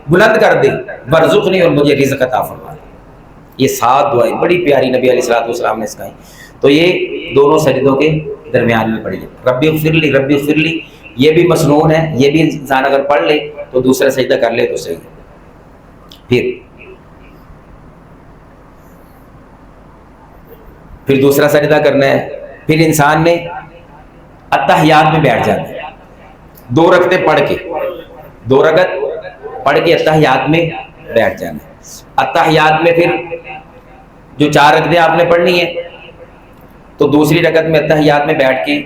Speaker 1: بلند کر دے، ورزقنی، اور مجھے رزق عطا فرما دے۔ یہ 7 دعائیں بڑی پیاری نبی علیہ الصلوۃ والسلام نے سکھائی، تو یہ دونوں سجدوں کے درمیان میں پڑھی جائے۔ ربی اغفر لی ربی اغفر لی، یہ بھی مسنون ہے، یہ بھی انسان اگر پڑھ لے تو دوسرا سجدہ کر لے تو صحیح ہے۔ پھر دوسرا سجدہ کرنا ہے، پھر انسان نے اتحیات میں بیٹھ جانا ہے، 2 رکعتیں پڑھ کے، 2 رکعت پڑھ کے اتحیات میں بیٹھ جانا ہے۔ اتحیات میں پھر جو 4 رکعتیں آپ نے پڑھنی ہے، تو دوسری رکعت میں اتحیات میں بیٹھ کے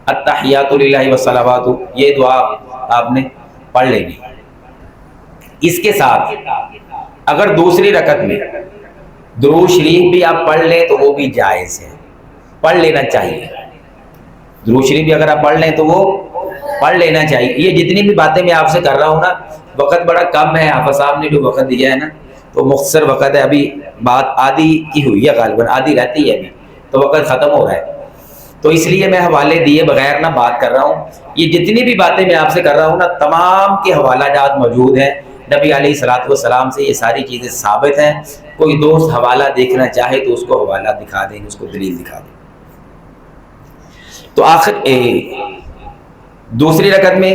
Speaker 1: التحیات للہ والصلوات، یہ دعا آپ نے پڑھ لینی۔ اس کے ساتھ اگر دوسری رکعت میں درود شریف بھی آپ پڑھ لیں تو وہ بھی جائز ہے، پڑھ لینا چاہیے۔ درود شریف بھی اگر آپ پڑھ لیں تو وہ پڑھ لینا چاہیے۔ یہ جتنی بھی باتیں میں آپ سے کر رہا ہوں نا، وقت بڑا کم ہے، حافظ صاحب نے جو وقت دیا ہے نا تو مختصر وقت ہے، ابھی بات آدھی کی ہوئی ہے، غالباً آدھی رہتی ہے ابھی، تو وقت ختم ہو رہا ہے۔ تو اس لیے میں حوالے دیے بغیر نہ بات کر رہا ہوں. یہ جتنی بھی باتیں میں آپ سے کر رہا ہوں نا، تمام کے حوالہ جات موجود ہیں نبی علیہ الصلوۃ والسلام سے، یہ ساری چیزیں ثابت ہیں. کوئی دوست حوالہ دیکھنا چاہے تو اس کو حوالہ دکھا دیں گے، اس کو دلیل دکھا دیں. تو آخر دوسری رکعت میں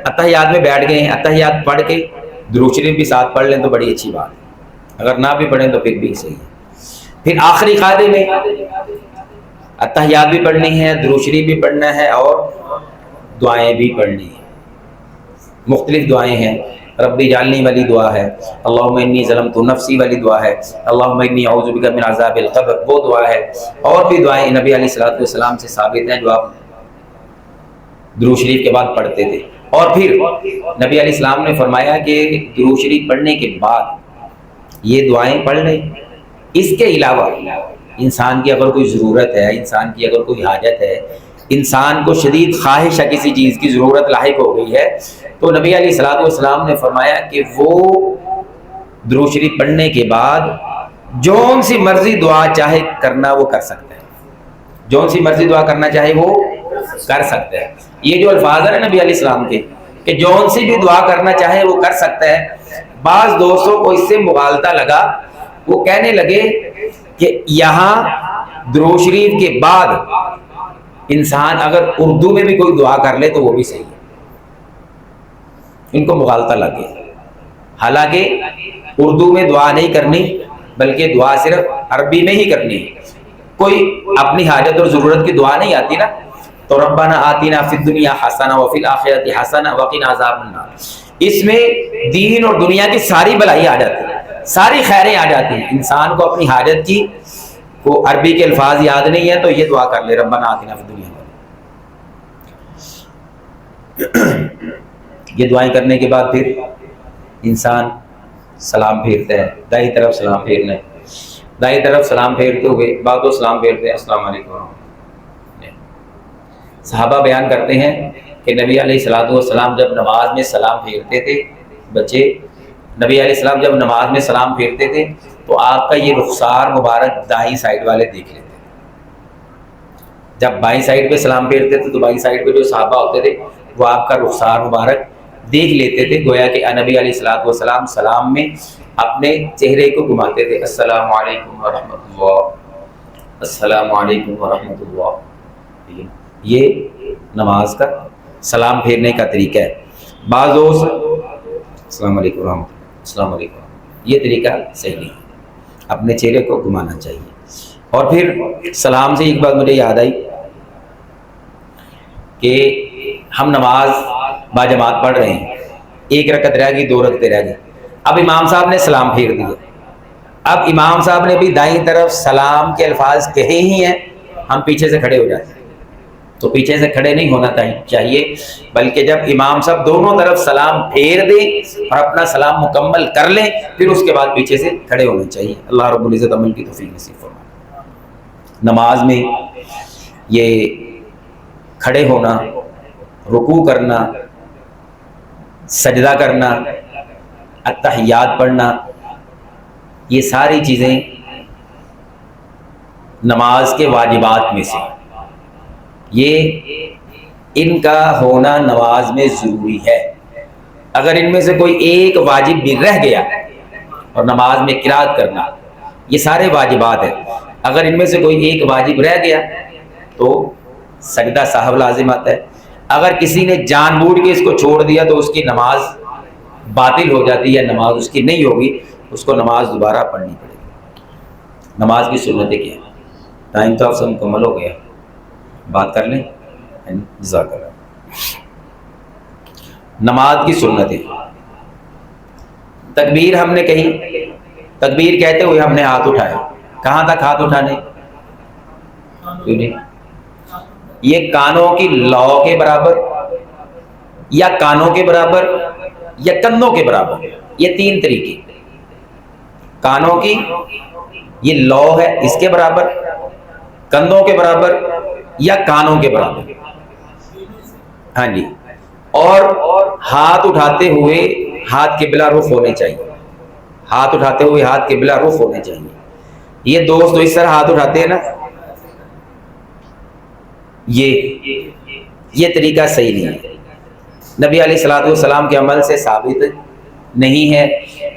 Speaker 1: اتحیات میں بیٹھ گئے ہیں، اتحیات پڑھ کے درود شریف بھی ساتھ پڑھ لیں تو بڑی اچھی بات ہے، اگر نہ بھی پڑھیں تو پھر بھی صحیح ہے. پھر آخری قاعدے میں اتحیات بھی پڑھنی ہے، درود شریف بھی پڑھنا ہے اور دعائیں بھی پڑھنی ہیں. مختلف دعائیں ہیں. ربی جعلنی والی دعا ہے، اللہم انی ظلمت نفسی والی دعا ہے، اللہم انی اعوذ بک من عذاب القبر وہ دعا ہے. اور بھی دعائیں نبی علیہ الصلوۃ والسلام سے ثابت ہیں جو آپ درود شریف کے بعد پڑھتے تھے. اور پھر نبی علیہ السلام نے فرمایا کہ درود شریف پڑھنے کے بعد یہ دعائیں پڑھ لیں. اس کے علاوہ انسان کی اگر کوئی ضرورت ہے، انسان کی اگر کوئی حاجت ہے، انسان کو شدید خواہش ہے، کسی چیز کی ضرورت لاحق ہو گئی ہے، تو نبی علیہ الصلوۃ والسلام نے فرمایا کہ وہ درود شریف پڑھنے کے بعد جون سی مرضی دعا چاہے کرنا وہ کر سکتا ہے، جون سی مرضی دعا کرنا چاہے وہ کر سکتا ہے. یہ جو الفاظ ہیں نبی علیہ السلام کے کہ جون سی بھی دعا کرنا چاہے وہ کر سکتا ہے، بعض دوستوں کو اس سے مغالطہ لگا. وہ کہنے لگے کہ یہاں درود شریف کے بعد انسان اگر اردو میں بھی کوئی دعا کر لے تو وہ بھی صحیح ہے. ان کو مغالطہ لگ گیا. حالانکہ اردو میں دعا نہیں کرنی بلکہ دعا صرف عربی میں ہی کرنی ہے. کوئی اپنی حاجت اور ضرورت کی دعا نہیں آتی نا، تو ربنا آتینا فی الدنیا حسنہ وفی الآخرۃ حسنہ وقنا عذاب النار، اس میں دین اور دنیا کی ساری بھلائی آ جاتی ہے، ساری خیریں آ جاتی ہیں. انسان کو اپنی حاجت کی کو عربی کے الفاظ یاد نہیں ہے تو یہ دعا کر لے ربنا آتینا فی الدنیا. یہ دعائیں کرنے کے بعد پھر انسان سلام پھیرتا ہے، دائیں طرف سلام پھیرنا ہے. دائیں طرف سلام پھیرتے ہوئے بعد سلام پھیرتے ہیں السلام علیکم ورحمۃ اللہ. صحابہ بیان کرتے ہیں کہ نبی علیہ الصلوۃ والسلام جب نماز میں سلام پھیرتے تھے، بچے نبی علیہ السلام جب نماز میں سلام پھیرتے تھے تو آپ کا یہ رخسار مبارک دائیں سائڈ والے دیکھ لیتے. جب بائیں سائڈ پہ سلام پھیرتے تھے تو بائیں سائڈ پہ جو صحابہ ہوتے تھے وہ آپ کا رخسار مبارک دیکھ لیتے تھے، گویا کہ نبی علیہ الصلوۃ والسلام سلام میں اپنے چہرے کو گھماتے تھے، السلام علیکم ورحمۃ اللہ، السلام علیکم ورحمۃ اللہ. یہ نماز کا سلام پھیرنے کا طریقہ ہے. بعض دوست السلام علیکم ورحمۃ اللہ، السلام علیکم، یہ طریقہ صحیح نہیں ہے، اپنے چہرے کو گھمانا چاہیے. اور پھر سلام سے ایک بات مجھے یاد آئی کہ ہم نماز باجماعت پڑھ رہے ہیں، ایک رکعت رہ گئی، 2 رکعتیں رہ گئی. اب امام صاحب نے سلام پھیر دیا. اب امام صاحب نے بھی دائیں طرف سلام کے الفاظ کہے ہی ہیں، ہم پیچھے سے کھڑے ہو جاتے ہیں. تو پیچھے سے کھڑے نہیں ہونا چاہیے، بلکہ جب امام صاحب دونوں طرف سلام پھیر دیں اور اپنا سلام مکمل کر لیں پھر اس کے بعد پیچھے سے کھڑے ہونے چاہیے. اللہ رب العزت عمل کی توفیق نصیب فرمائے. نماز میں یہ کھڑے ہونا، رکوع کرنا، سجدہ کرنا، اتحیات پڑھنا، یہ ساری چیزیں نماز کے واجبات میں سے، یہ ان کا ہونا نماز میں ضروری ہے. اگر ان میں سے کوئی ایک واجب بھی رہ گیا، اور نماز میں قرات کرنا یہ سارے واجبات ہیں، اگر ان میں سے کوئی ایک واجب رہ گیا تو سجدہ سہو لازم آتا ہے. اگر کسی نے جان بوجھ کے اس کو چھوڑ دیا تو اس کی نماز باطل ہو جاتی ہے، نماز اس کی نہیں ہوگی، اس کو نماز دوبارہ پڑھنی پڑے گی. نماز کی سنتیں کیا ہیں؟ ٹائم تو آپ سے مکمل ہو گیا، بات کر لیں. جزاک اللہ. نماز کی سنتیں، تکبیر ہم نے کہی، تکبیر کہتے ہوئے ہم نے ہاتھ اٹھائے. کہاں تک ہاتھ اٹھانے؟ یہ کانوں کی لو کے برابر یا کانوں کے برابر یا کندھوں کے برابر، یہ 3 طریقے. کانوں کی یہ لو ہے اس کے برابر، کندھوں کے برابر یا کانوں کے برابر. ہاں جی. اور ہاتھ اٹھاتے ہوئے ہاتھ قبلہ رخ ہونے چاہیے، ہاتھ اٹھاتے ہوئے ہاتھ قبلہ رخ ہونے چاہیے. یہ دوست اس طرح ہاتھ اٹھاتے ہیں نا، یہ طریقہ صحیح نہیں ہے، نبی علیہ الصلوۃ والسلام کے عمل سے ثابت نہیں ہے۔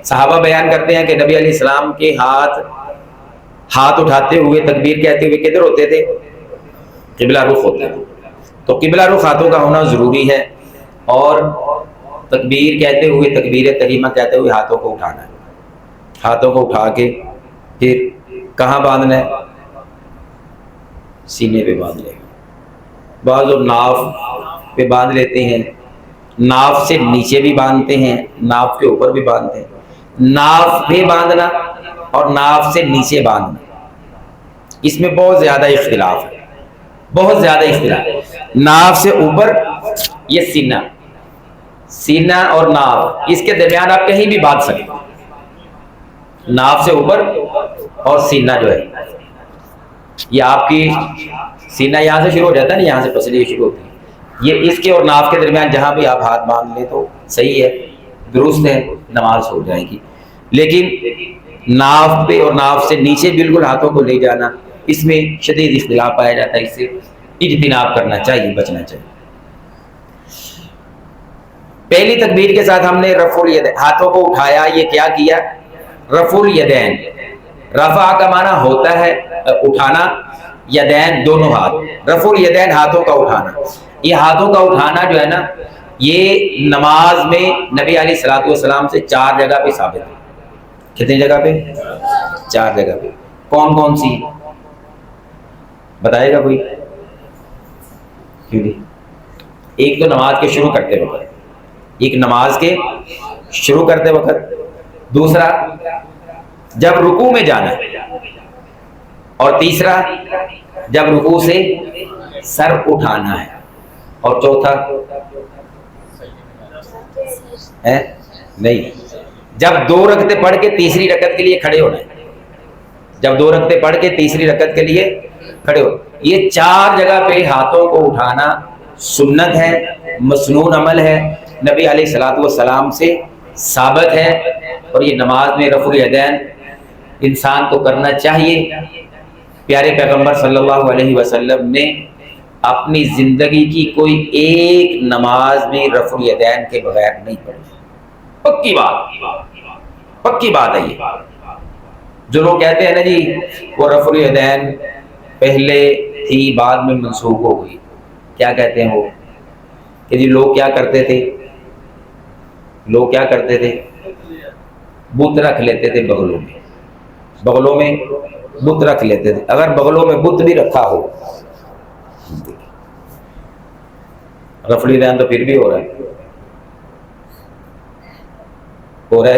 Speaker 1: صحابہ بیان کرتے ہیں کہ نبی علیہ السلام کے ہاتھ اٹھاتے ہوئے تکبیر کہتے ہوئے کدھر ہوتے تھے؟ قبلہ رخ ہوتے تھے۔ تو قبلہ رخ ہاتھوں کا ہونا ضروری ہے، اور تکبیر کہتے ہوئے، تکبیر تحریمہ کہتے ہوئے ہاتھوں کو اٹھانا ہے۔ ہاتھوں کو اٹھا کے پھر کہاں باندھنا ہے؟ سینے پہ باندھ لیں۔ بعض لوگ ناف پہ باندھ لیتے ہیں، ناف سے نیچے بھی باندھتے ہیں، ناف کے اوپر بھی باندھتے ہیں۔ ناف پہ باندھنا اور ناف سے نیچے باندھنا، اس میں بہت زیادہ اختلاف ہے، بہت زیادہ اختلاف۔ ناف سے اوپر یہ سینہ اور ناف، اس کے درمیان آپ کہیں بھی باندھ سکتے ہیں۔ ناف سے اوپر اور سینہ جو ہے، یہ آپ کی سینہ یہاں سے شروع ہو جاتا ہے نا، یہاں سے پسلی شروع ہوتی ہے، یہ اس کے اور ناف کے درمیان جہاں بھی آپ ہاتھ باندھ لیں تو صحیح ہے، درست ہے، نماز ہو جائے گی۔ لیکن ناف پہ اور ناف سے نیچے بالکل ہاتھوں کو لے جانا، اس میں شدید اختلاف پایا جاتا ہے، اس سے اجتناب کرنا چاہیے، بچنا چاہیے۔ پہلی تکبیر کے ساتھ ہم نے رفع الیدین، ہاتھوں کو اٹھایا، یہ کیا کیا؟ رفع الیدین۔ رفع کا معنی ہوتا ہے اٹھانا، یدین دونوں ہاتھ، رفع الیدین ہاتھوں کا اٹھانا۔ یہ ہاتھوں کا اٹھانا جو ہے نا، یہ نماز میں نبی علیہ الصلوۃ والسلام سے 4 جگہ پہ ثابت ہے۔ کتنی جگہ پہ؟ 4 جگہ پہ۔ کون کون سی بتائے گا کوئی؟ کیوں نہیں؟ ایک تو نماز کے شروع کرتے وقت، ایک نماز کے شروع کرتے وقت، دوسرا جب رکوع میں جانا ہے، اور تیسرا جب رکوع سے سر اٹھانا ہے، اور چوتھا نہیں، جب 2 رکعتیں پڑھ کے تیسری رکعت کے لیے کھڑے ہونا ہے، جب 2 رکعتیں پڑھ کے تیسری رکعت کے لیے کھڑے ہو۔ یہ 4 جگہ پہ ہاتھوں کو اٹھانا سنت ہے، مسنون عمل ہے، نبی علیہ الصلوۃ والسلام سے ثابت ہے، اور یہ نماز میں رفع الیدین انسان کو کرنا چاہیے۔ پیارے پیغمبر صلی اللہ علیہ وسلم نے اپنی زندگی کی کوئی ایک نماز میں رفع الیدین کے بغیر نہیں پڑھی، پکی بات ہے یہ۔ جو لوگ کہتے ہیں نا جی وہ رفع الیدین پہلے تھی بعد میں منسوخ ہو گئی، کیا کہتے ہیں وہ کہ جی لوگ کیا کرتے تھے، بت رکھ لیتے تھے بغلوں میں بت رکھ لیتے تھے۔ اگر بغلوں میں بت بھی رکھا ہو، رفع الیدین تو پھر بھی ہو رہا ہے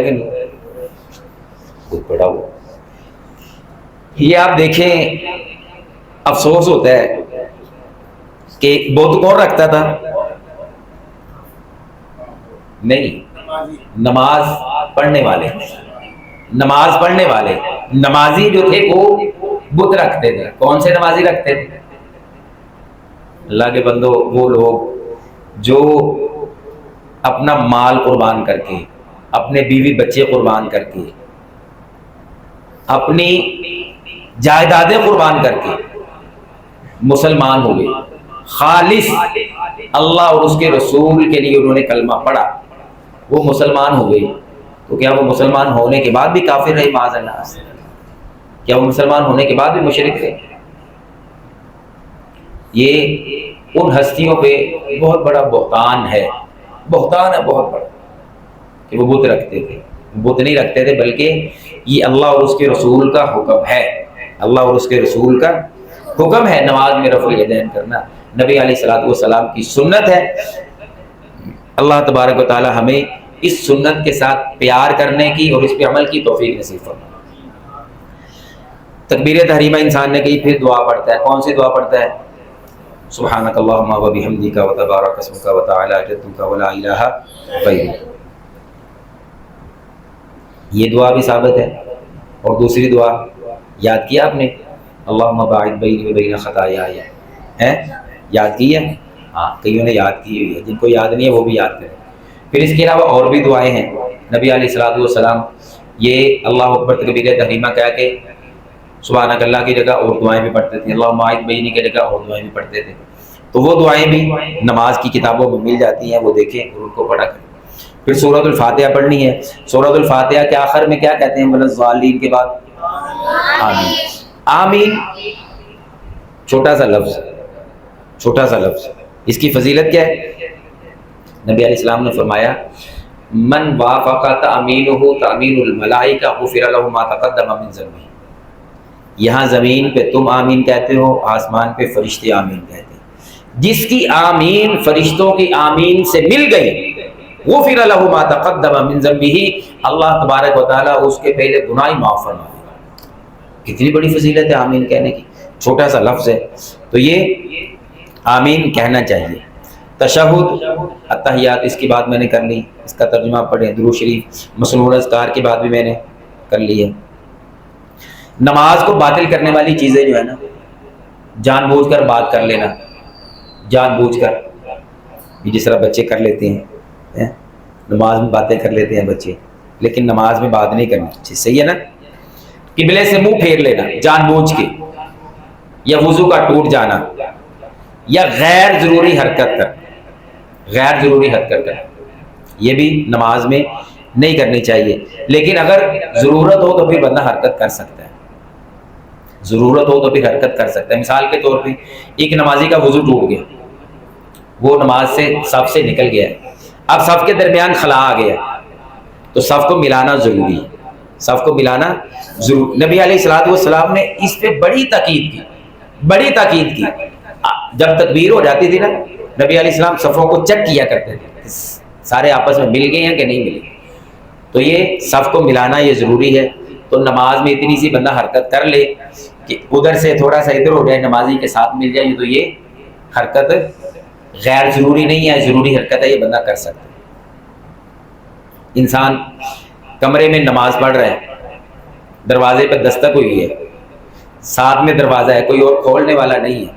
Speaker 1: کہ نہیں؟ بت پڑا ہوا۔ یہ آپ دیکھیں، افسوس ہوتا ہے کہ بت کون رکھتا تھا؟ نہیں، نماز پڑھنے والے نمازی جو تھے وہ بت رکھتے تھے۔ کون سے نمازی رکھتے تھے؟ اللہ کے بندو، وہ لوگ جو اپنا مال قربان کر کے، اپنے بیوی بچے قربان کر کے، اپنی جائیدادیں قربان کر کے مسلمان ہوئے، خالص اللہ اور اس کے رسول کے لیے انہوں نے کلمہ پڑھا، وہ مسلمان ہوئے، تو کیا وہ مسلمان ہونے کے بعد بھی کافر رہے؟ معاذ اللہ سے، کیا وہ مسلمان ہونے کے بعد بھی مشرک رہے؟ یہ ان ہستیوں پہ بہت بڑا بہتان ہے بہت بڑا، کہ وہ بت رکھتے تھے۔ بت نہیں رکھتے تھے، بلکہ یہ اللہ اور اس کے رسول کا حکم ہے، اللہ اور اس کے رسول کا حکم ہے نماز میں رفع الیدین کرنا، نبی علیہ الصلوۃ والسلام کی سنت ہے۔ اللہ تبارک و تعالی ہمیں اس سنت کے ساتھ پیار کرنے کی اور اس پہ عمل کی توفیق نصیب فرمائے۔ تکبیر تحریمہ انسان نے کہی، پھر دعا پڑھتا ہے۔ کون سی دعا پڑھتا ہے؟ سبحانک اللہم و بحمدک و تبارک اسمک و تعالی جدک و لا الہ غیرک۔ یہ دعا بھی ثابت ہے۔ اور دوسری دعا یاد کیا آپ نے؟ اللہم باعد بینی و بین خطایایا، ہے یاد کی ہے؟ ہاں، کئیوں نے یاد کی ہوئی ہے، جن کو یاد نہیں ہے وہ بھی یاد کریں۔ پھر اس کے علاوہ اور بھی دعائیں ہیں۔ نبی علیہ الصلوۃ والسلام یہ اللہ اکبر تکبیر تحریمہ کہہ کے سبحانک اللہ کی جگہ اور دعائیں بھی پڑھتے تھے، اللہم باعد بینی کی جگہ اور دعائیں بھی پڑھتے تھے۔ تو وہ دعائیں بھی نماز کی کتابوں میں مل جاتی ہیں، وہ دیکھیں اور ان کو پڑھا کریں۔ پھر سورۃ الفاتحہ پڑھنی ہے۔ سورۃ الفاتحہ کے آخر میں کیا کہتے ہیں؟ وَلَضَّالِّینَ کے بعد آمین۔ آمین چھوٹا سا لفظ، چھوٹا سا لفظ، اس کی فضیلت کیا ہے؟ نبی علیہ السلام نے فرمایا من وافق تأمینہ تأمین الملائکہ غفر لہ ما تقدم من ذنبہ۔ یہاں زمین پہ تم آمین کہتے ہو، آسمان پہ فرشتے آمین کہتے ہیں، جس کی آمین فرشتوں کی آمین سے مل گئی غفر لہ ما تقدم من ذنبہ، اللہ تبارک و تعالیٰ اس کے پہلے گناہ معاف فرما دے گا۔ کتنی بڑی فضیلت ہے آمین کہنے کی، چھوٹا سا لفظ ہے۔ تو یہ آمین کہنا چاہیے۔ تشہد التحیات اس کی بات میں نے کر لی، اس کا ترجمہ پڑھیں۔ درود شریف مسنون اذکار کی بات بھی میں نے کر لی ہے۔ نماز کو باطل کرنے والی چیزیں جو ہے نا، جان بوجھ کر بات کر لینا، جان بوجھ کر، جس طرح بچے کر لیتے ہیں، نماز میں باتیں کر لیتے ہیں بچے، لیکن نماز میں بات نہیں کرنی، صحیح ہے نا؟ قبلے سے منہ پھیر لینا جان بوجھ کے، یا وضو کا ٹوٹ جانا، یا غیر ضروری حرکت کر، غیر ضروری حرکت کر، یہ بھی نماز میں نہیں کرنی چاہیے۔ لیکن اگر ضرورت ہو تو پھر بندہ حرکت کر سکتا ہے، ضرورت ہو تو پھر حرکت کر سکتا ہے۔ مثال کے طور پہ ایک نمازی کا وضو ٹوٹ گیا، وہ نماز سے صف سے نکل گیا، اب صف کے درمیان خلا آ گیا، تو صف کو ملانا ضروری ہے، صف کو ملانا ضرور۔ نبی علیہ السلام نے اس پہ بڑی تاکید کی، بڑی تاکید کی۔ جب تکبیر ہو جاتی تھی نا، نبی علیہ السلام صفوں کو چیک کیا کرتے تھے، سارے آپس میں مل گئے ہیں کہ نہیں ملے، تو یہ صف کو ملانا یہ ضروری ہے۔ تو نماز میں اتنی سی بندہ حرکت کر لے کہ ادھر سے تھوڑا سا ادھر ہو جائے، نمازی کے ساتھ مل جائے، تو یہ حرکت غیر ضروری نہیں ہے، ضروری حرکت ہے، یہ بندہ کر سکتا ہے۔ انسان کمرے میں نماز پڑھ رہا ہے، دروازے پہ دستک ہوئی ہے، ساتھ میں دروازہ ہے، کوئی اور کھولنے والا نہیں ہے،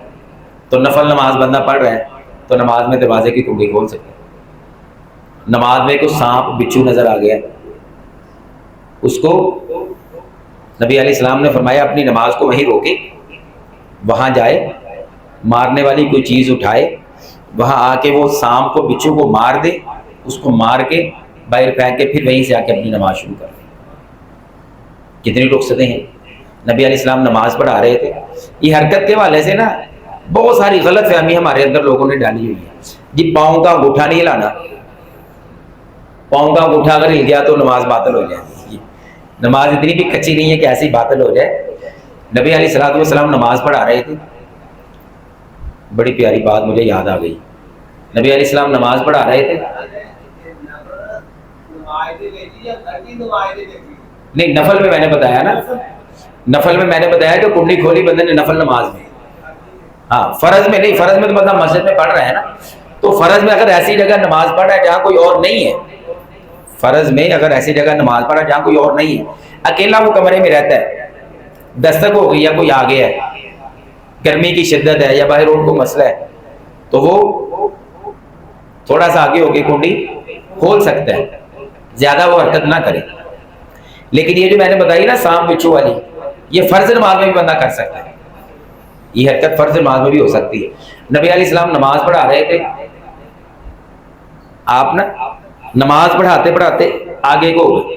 Speaker 1: تو نفل نماز بندہ پڑھ رہا ہے تو نماز میں دروازے کی کنڈی کھول سکتا ہے۔ نماز میں کوئی سانپ بچھو نظر آ گیا، اس کو نبی علیہ السلام نے فرمایا اپنی نماز کو وہیں روکے، وہاں جائے، مارنے والی کوئی چیز اٹھائے، وہاں آ کے وہ سانپ کو بچھو کو مار دے، اس کو مار کے باہر پھینک کے پھر وہیں سے آ کے اپنی نماز شروع کر دے۔ کتنی رخصتیں ہیں۔ نبی علیہ السلام نماز پڑھا رہے تھے، یہ حرکت کے حوالے سے نا بہت ساری غلط فہمی ہمارے اندر لوگوں نے ڈالی ہوئی ہے جی۔ پاؤں کا انگوٹھا نہیں ہلانا، پاؤں کا انگوٹھا اگر ہل گیا تو نماز باطل ہو جائے گی۔ نماز اتنی بھی کچی نہیں ہے کہ ایسی باطل ہو جائے۔ نبی علیہ السلام نماز پڑھا رہے تھے، بڑی پیاری بات مجھے یاد آ گئی۔ نبی علیہ السلام نماز پڑھا رہے تھے، نہیں نفل میں میں نے بتایا نا، نفل میں میں نے بتایا کہ کنڈی کھولی بندے نے نفل نماز میں، ہاں فرض میں نہیں، فرض میں تو بندہ مسجد میں پڑھ رہا ہے نا، تو فرض میں اگر ایسی جگہ نماز پڑھ رہا ہے جہاں کوئی اور نہیں ہے، فرض میں اگر ایسی جگہ نماز پڑھا جہاں کوئی اور نہیں ہے، اکیلا وہ کمرے میں رہتا ہے، دستک ہو گئی یا کوئی آ گیا ہے، گرمی کی شدت ہے یا باہر روڈ کو مسئلہ ہے، تو وہ تھوڑا سا آگے ہو کے کنڈی کھول سکتا ہے، زیادہ وہ حرکت نہ کرے۔ لیکن یہ جو میں نے بتائی نا سانپ بچھو والی، یہ فرض نماز میں بھی بندہ کر سکتا ہے، یہ حرکت فرض نماز میں بھی ہو سکتی ہے۔ نبی علیہ السلام نماز پڑھا رہے تھے، آپ نا نماز پڑھاتے پڑھاتے آگے کو ہو گئے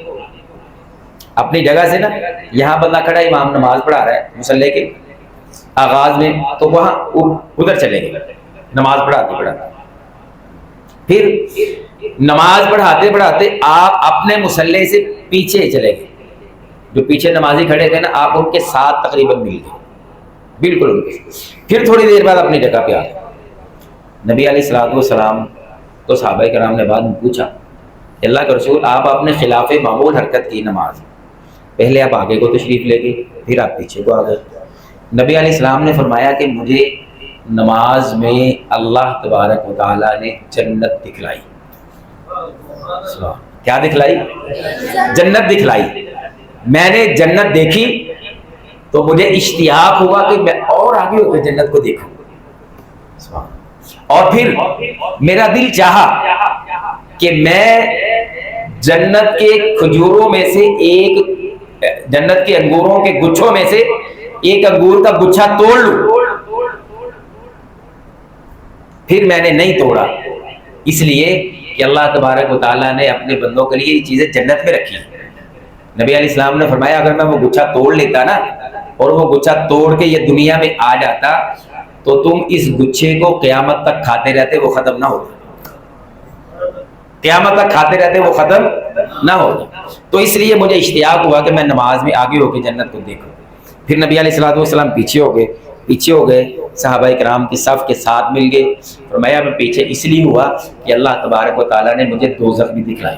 Speaker 1: اپنی جگہ سے نا، یہاں بندہ کھڑا ہے، امام نماز پڑھا رہا ہے مصلی کے آغاز میں، تو وہاں ادھر چلے گئے نماز پڑھاتے پڑھاتے، پھر نماز پڑھاتے پڑھاتے آپ اپنے مصلی سے پیچھے چلے گئے، جو پیچھے نمازی کھڑے تھے نا آپ ان کے ساتھ تقریباً مل گئے، بالکل ان کے، پھر تھوڑی دیر بعد اپنی جگہ پہ آ گئے۔ نبی علیہ السلام تو صحابہ کرام نے بعد میں پوچھا کہ اللہ کے رسول آپ اپنے خلاف معمول حرکت کی نماز، پہلے آپ آگے کو تشریف لے گئے پھر آپ پیچھے کو آ گئے۔ نبی علیہ السلام نے فرمایا کہ مجھے نماز میں اللہ تبارک و تعالیٰ نے جنت دکھلائی، کیا دکھلائی؟ جنت دکھلائی۔ میں نے جنت دیکھی تو مجھے اشتیاق ہوا کہ میں اور آگے ہو کے جنت کو دیکھوں، اور پھر میرا دل چاہا کہ میں جنت کے کھجوروں میں سے ایک، جنت کے انگوروں کے گچھوں میں سے ایک انگور کا گچھا توڑ لوں، پھر میں نے نہیں توڑا، اس لیے کہ اللہ تبارک و تعالیٰ نے اپنے بندوں کے لیے یہ چیزیں جنت میں رکھی. نبی علیہ السلام نے فرمایا اگر میں وہ گچھا توڑ لیتا نا اور وہ گچھا توڑ کے یہ دنیا میں آ جاتا تو تم اس گچھے کو قیامت تک کھاتے رہتے، وہ ختم نہ ہوتا. قیامت تک کھاتے رہتے، وہ ختم نہ ہوتا. تو اس لیے مجھے اشتیاق ہوا کہ میں نماز میں آگے ہو کے جنت کو دیکھوں. پھر نبی علیہ الصلوۃ والسلام پیچھے ہو گئے، صحابہ کرام کی صف کے ساتھ مل گئے. فرمایا میں پیچھے اس لیے ہوا کہ اللہ تبارک و تعالیٰ نے مجھے دوزخ بھی دکھلائی.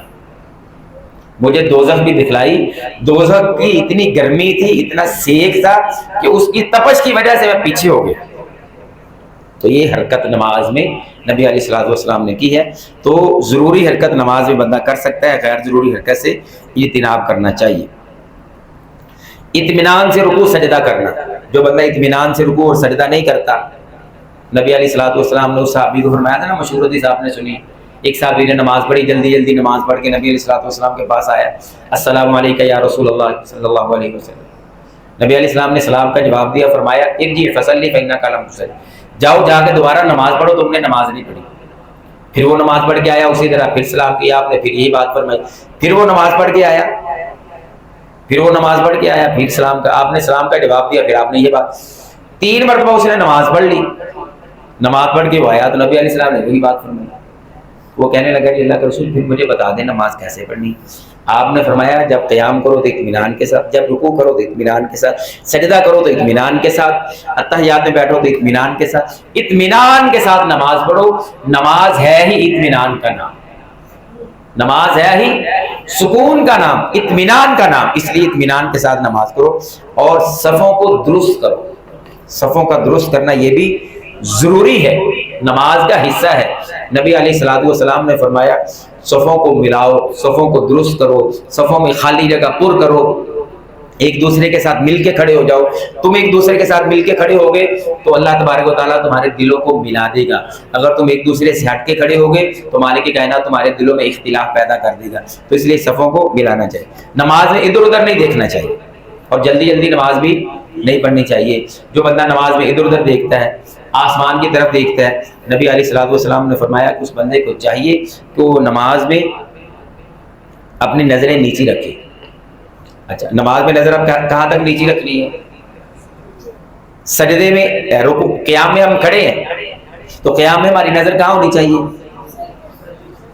Speaker 1: دوزخ کی اتنی گرمی تھی، اتنا سیک تھا کہ اس کی تپش کی وجہ سے میں پیچھے ہو گیا. تو یہ حرکت نماز میں نبی علیہ الصلوۃ والسلام نے کی ہے. تو ضروری حرکت نماز میں بندہ کر سکتا ہے، غیر ضروری حرکت سے اجتناب کرنا چاہیے. اطمینان سے رکوع سجدہ کرنا، جو بندہ اطمینان سے رکوع اور سجدہ نہیں کرتا، نبی علیہ الصلوۃ والسلام نے اس صحابی کو فرمایا تھا نا، مشہور حدیث آپ نے سنی. ایک صحابی نے نماز پڑھی، جلدی نماز پڑھ کے نبی علیہ الصلوۃ والسلام کے پاس آیا. السلام علیکم یا رسول اللہ صلی اللہ علیہ وسلم. نبی علیہ السلام نے سلام کا جواب دیا. فرمایا ارجع فصلی فإنک لم تصلی، جاؤ جا کے دوبارہ نماز پڑھو، تم نے نماز نہیں پڑھی. پھر وہ نماز پڑھ کے آیا اسی طرح، پھر سلام کیا آپ نے، پھر یہی بات فرمائی. پھر وہ نماز پڑھ کے آیا، پھر سلام کا آپ نے سلام کا جواب دیا، پھر آپ نے یہ بات. 3 مرتبہ اس نے نماز پڑھ لی. نماز پڑھ کے وہ آیا تو نبی علیہ السلام نے وہی بات فرمائی. وہ کہنے لگا کہ اللہ کے رسول پھر مجھے بتا دیں نماز کیسے پڑھنی. آپ نے فرمایا جب قیام کرو تو اطمینان کے ساتھ، جب رکوع کرو تو اطمینان کے ساتھ، سجدہ کرو تو اطمینان کے ساتھ، اتحیات میں بیٹھو تو اطمینان کے ساتھ. اطمینان کے ساتھ نماز پڑھو. نماز ہے ہی اطمینان کا نام، نماز ہے ہی سکون کا نام، اطمینان کا نام. اس لیے اطمینان کے ساتھ نماز کرو اور صفوں کو درست کرو. صفوں کا درست کرنا یہ بھی ضروری ہے، نماز کا حصہ ہے. نبی علیہ الصلوۃ والسلام نے فرمایا صفوں کو ملاؤ، صفوں کو درست کرو، صفوں میں خالی جگہ پر کرو، ایک دوسرے کے ساتھ مل کے کھڑے ہو جاؤ. تم ایک دوسرے کے ساتھ مل کے کھڑے ہوگے تو اللہ تبارک و تعالیٰ تمہارے دلوں کو ملا دے گا. اگر تم ایک دوسرے سے ہٹ کے کھڑے ہوگے تو مالک کائنات تمہارے دلوں میں اختلاف پیدا کر دے گا. تو اس لیے صفوں کو ملانا چاہیے. نماز میں ادھر ادھر نہیں دیکھنا چاہیے اور جلدی نماز بھی نہیں پڑھنی چاہیے. جو بندہ نماز میں ادھر ادھر دیکھتا ہے، آسمان کی طرف دیکھتا ہے، نبی علیہ الصلوۃ والسلام نے فرمایا کہ اس بندے کو چاہیے کہ وہ نماز میں اپنی نظریں نیچی رکھے. اچھا، نماز میں نظر اب کہاں تک نیچی رکھنی ہے؟ سجدے میں، رکوع، قیام میں ہم کھڑے ہیں تو قیام میں ہماری نظر کہاں ہونی چاہیے؟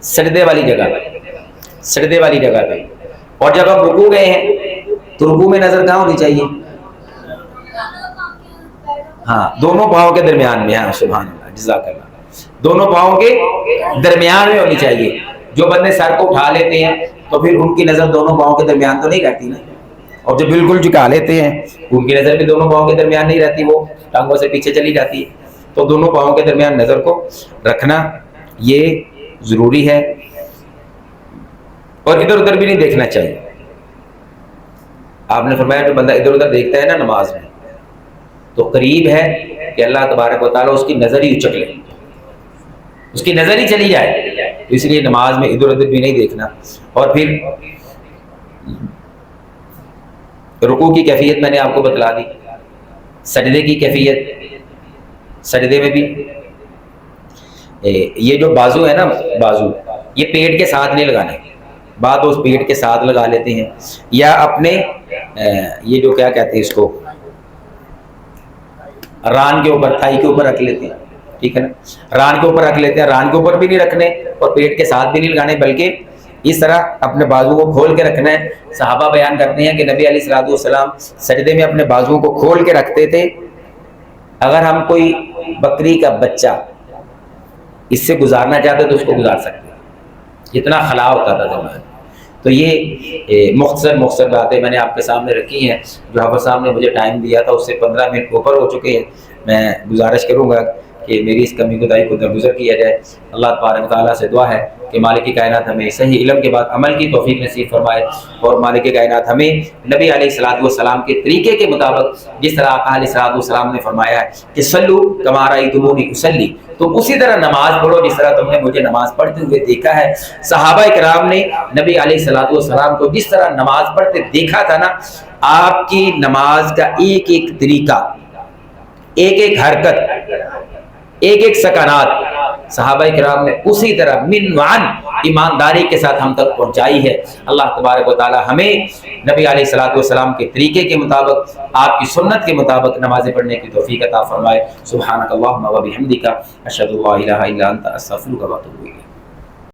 Speaker 1: سجدے والی جگہ پہ. اور جب ہم رکوع گئے ہیں تو رکوع میں نظر کہاں ہونی چاہیے؟ ہاں، دونوں پاؤں کے درمیان میں. ہاں سبحان اللہ، جزاک اللہ. دونوں پاؤں کے درمیان میں ہونی چاہیے. جو بندے سر کو اٹھا لیتے ہیں تو پھر ان کی نظر دونوں پاؤں کے درمیان تو نہیں رہتی نا، اور جو بالکل جھکا لیتے ہیں ان کی نظر بھی دونوں پاؤں کے درمیان نہیں رہتی، وہ ٹانگوں سے پیچھے چلی جاتی ہے. تو دونوں پاؤں کے درمیان نظر کو رکھنا یہ ضروری ہے، اور ادھر ادھر بھی نہیں دیکھنا چاہیے. آپ نے فرمایا جو بندہ ادھر ادھر دیکھتا ہے نا نماز میں تو قریب ہے کہ اللہ تبارک و تعالیٰ اس کی نظر ہی اچک لے، اس کی نظر ہی چلی جائے. اس لیے نماز میں ادھر ادھر بھی نہیں دیکھنا. اور پھر رکوع کی کیفیت میں نے آپ کو بتلا دی. سجدے کی کیفیت، سجدے میں بھی یہ جو بازو ہے نا، بازو یہ پیٹ کے ساتھ نہیں لگانے. بعض دوست پیٹ کے ساتھ لگا لیتے ہیں یا اپنے یہ جو کیا کہتے ہیں اس کو، ران کے اوپر، تھائی کے اوپر رکھ لیتے ہیں. ٹھیک ہے نا، ران کے اوپر رکھ لیتے ہیں. ران کے اوپر بھی نہیں رکھنے اور پیٹ کے ساتھ بھی نہیں لگانے، بلکہ اس طرح اپنے بازو کو کھول کے رکھنا ہے. صحابہ بیان کرتے ہیں کہ نبی علیہ الصلوۃ والسلام سجدے میں اپنے بازوؤں کو کھول کے رکھتے تھے. اگر ہم کوئی بکری کا بچہ اس سے گزارنا چاہتے تو اس کو گزار سکتے، اتنا خلا ہوتا تھا زمانے. تو یہ مختصر باتیں میں نے آپ کے سامنے رکھی ہیں. جو حافظ صاحب نے مجھے ٹائم دیا تھا اس سے 15 منٹ اوپر ہو چکے ہیں. میں گزارش کروں گا کہ میری اس کمی کوتاہی کو درگزر کیا جائے. اللہ تبارک تعالیٰ سے دعا ہے کہ مالک کائنات ہمیں صحیح علم کے بعد عمل کی توفیق نصیب فرمائے، اور مالک کائنات ہمیں نبی علیہ الصلوۃ والسلام کے طریقے کے مطابق، جس طرح آقا علیہ الصلوۃ والسلام نے فرمایا ہے کہ صلو کما رأیتمونی اصلی، تم اسی طرح نماز پڑھو جس طرح تم نے مجھے نماز پڑھتے ہوئے دیکھا ہے. صحابہ کرام نے نبی علیہ الصلوۃ والسلام کو جس طرح نماز پڑھتے دیکھا تھا نا، آپ کی نماز کا ایک ایک طریقہ، ایک ایک حرکت، ایک ایک سکانات صحابہ کرام نے اسی طرح من وعن ایمانداری کے ساتھ ہم تک پہنچائی ہے۔ اللہ تبارک و تعالی ہمیں نبی علیہ الصلوۃ والسلام کے طریقے کے مطابق، آپ کی سنت کے مطابق نمازیں پڑھنے کی توفیق عطا فرمائے۔ سبحانک اللہم و بحمدک، اشہد ان لا الہ الا انت، استغفرک و اتوب الیک۔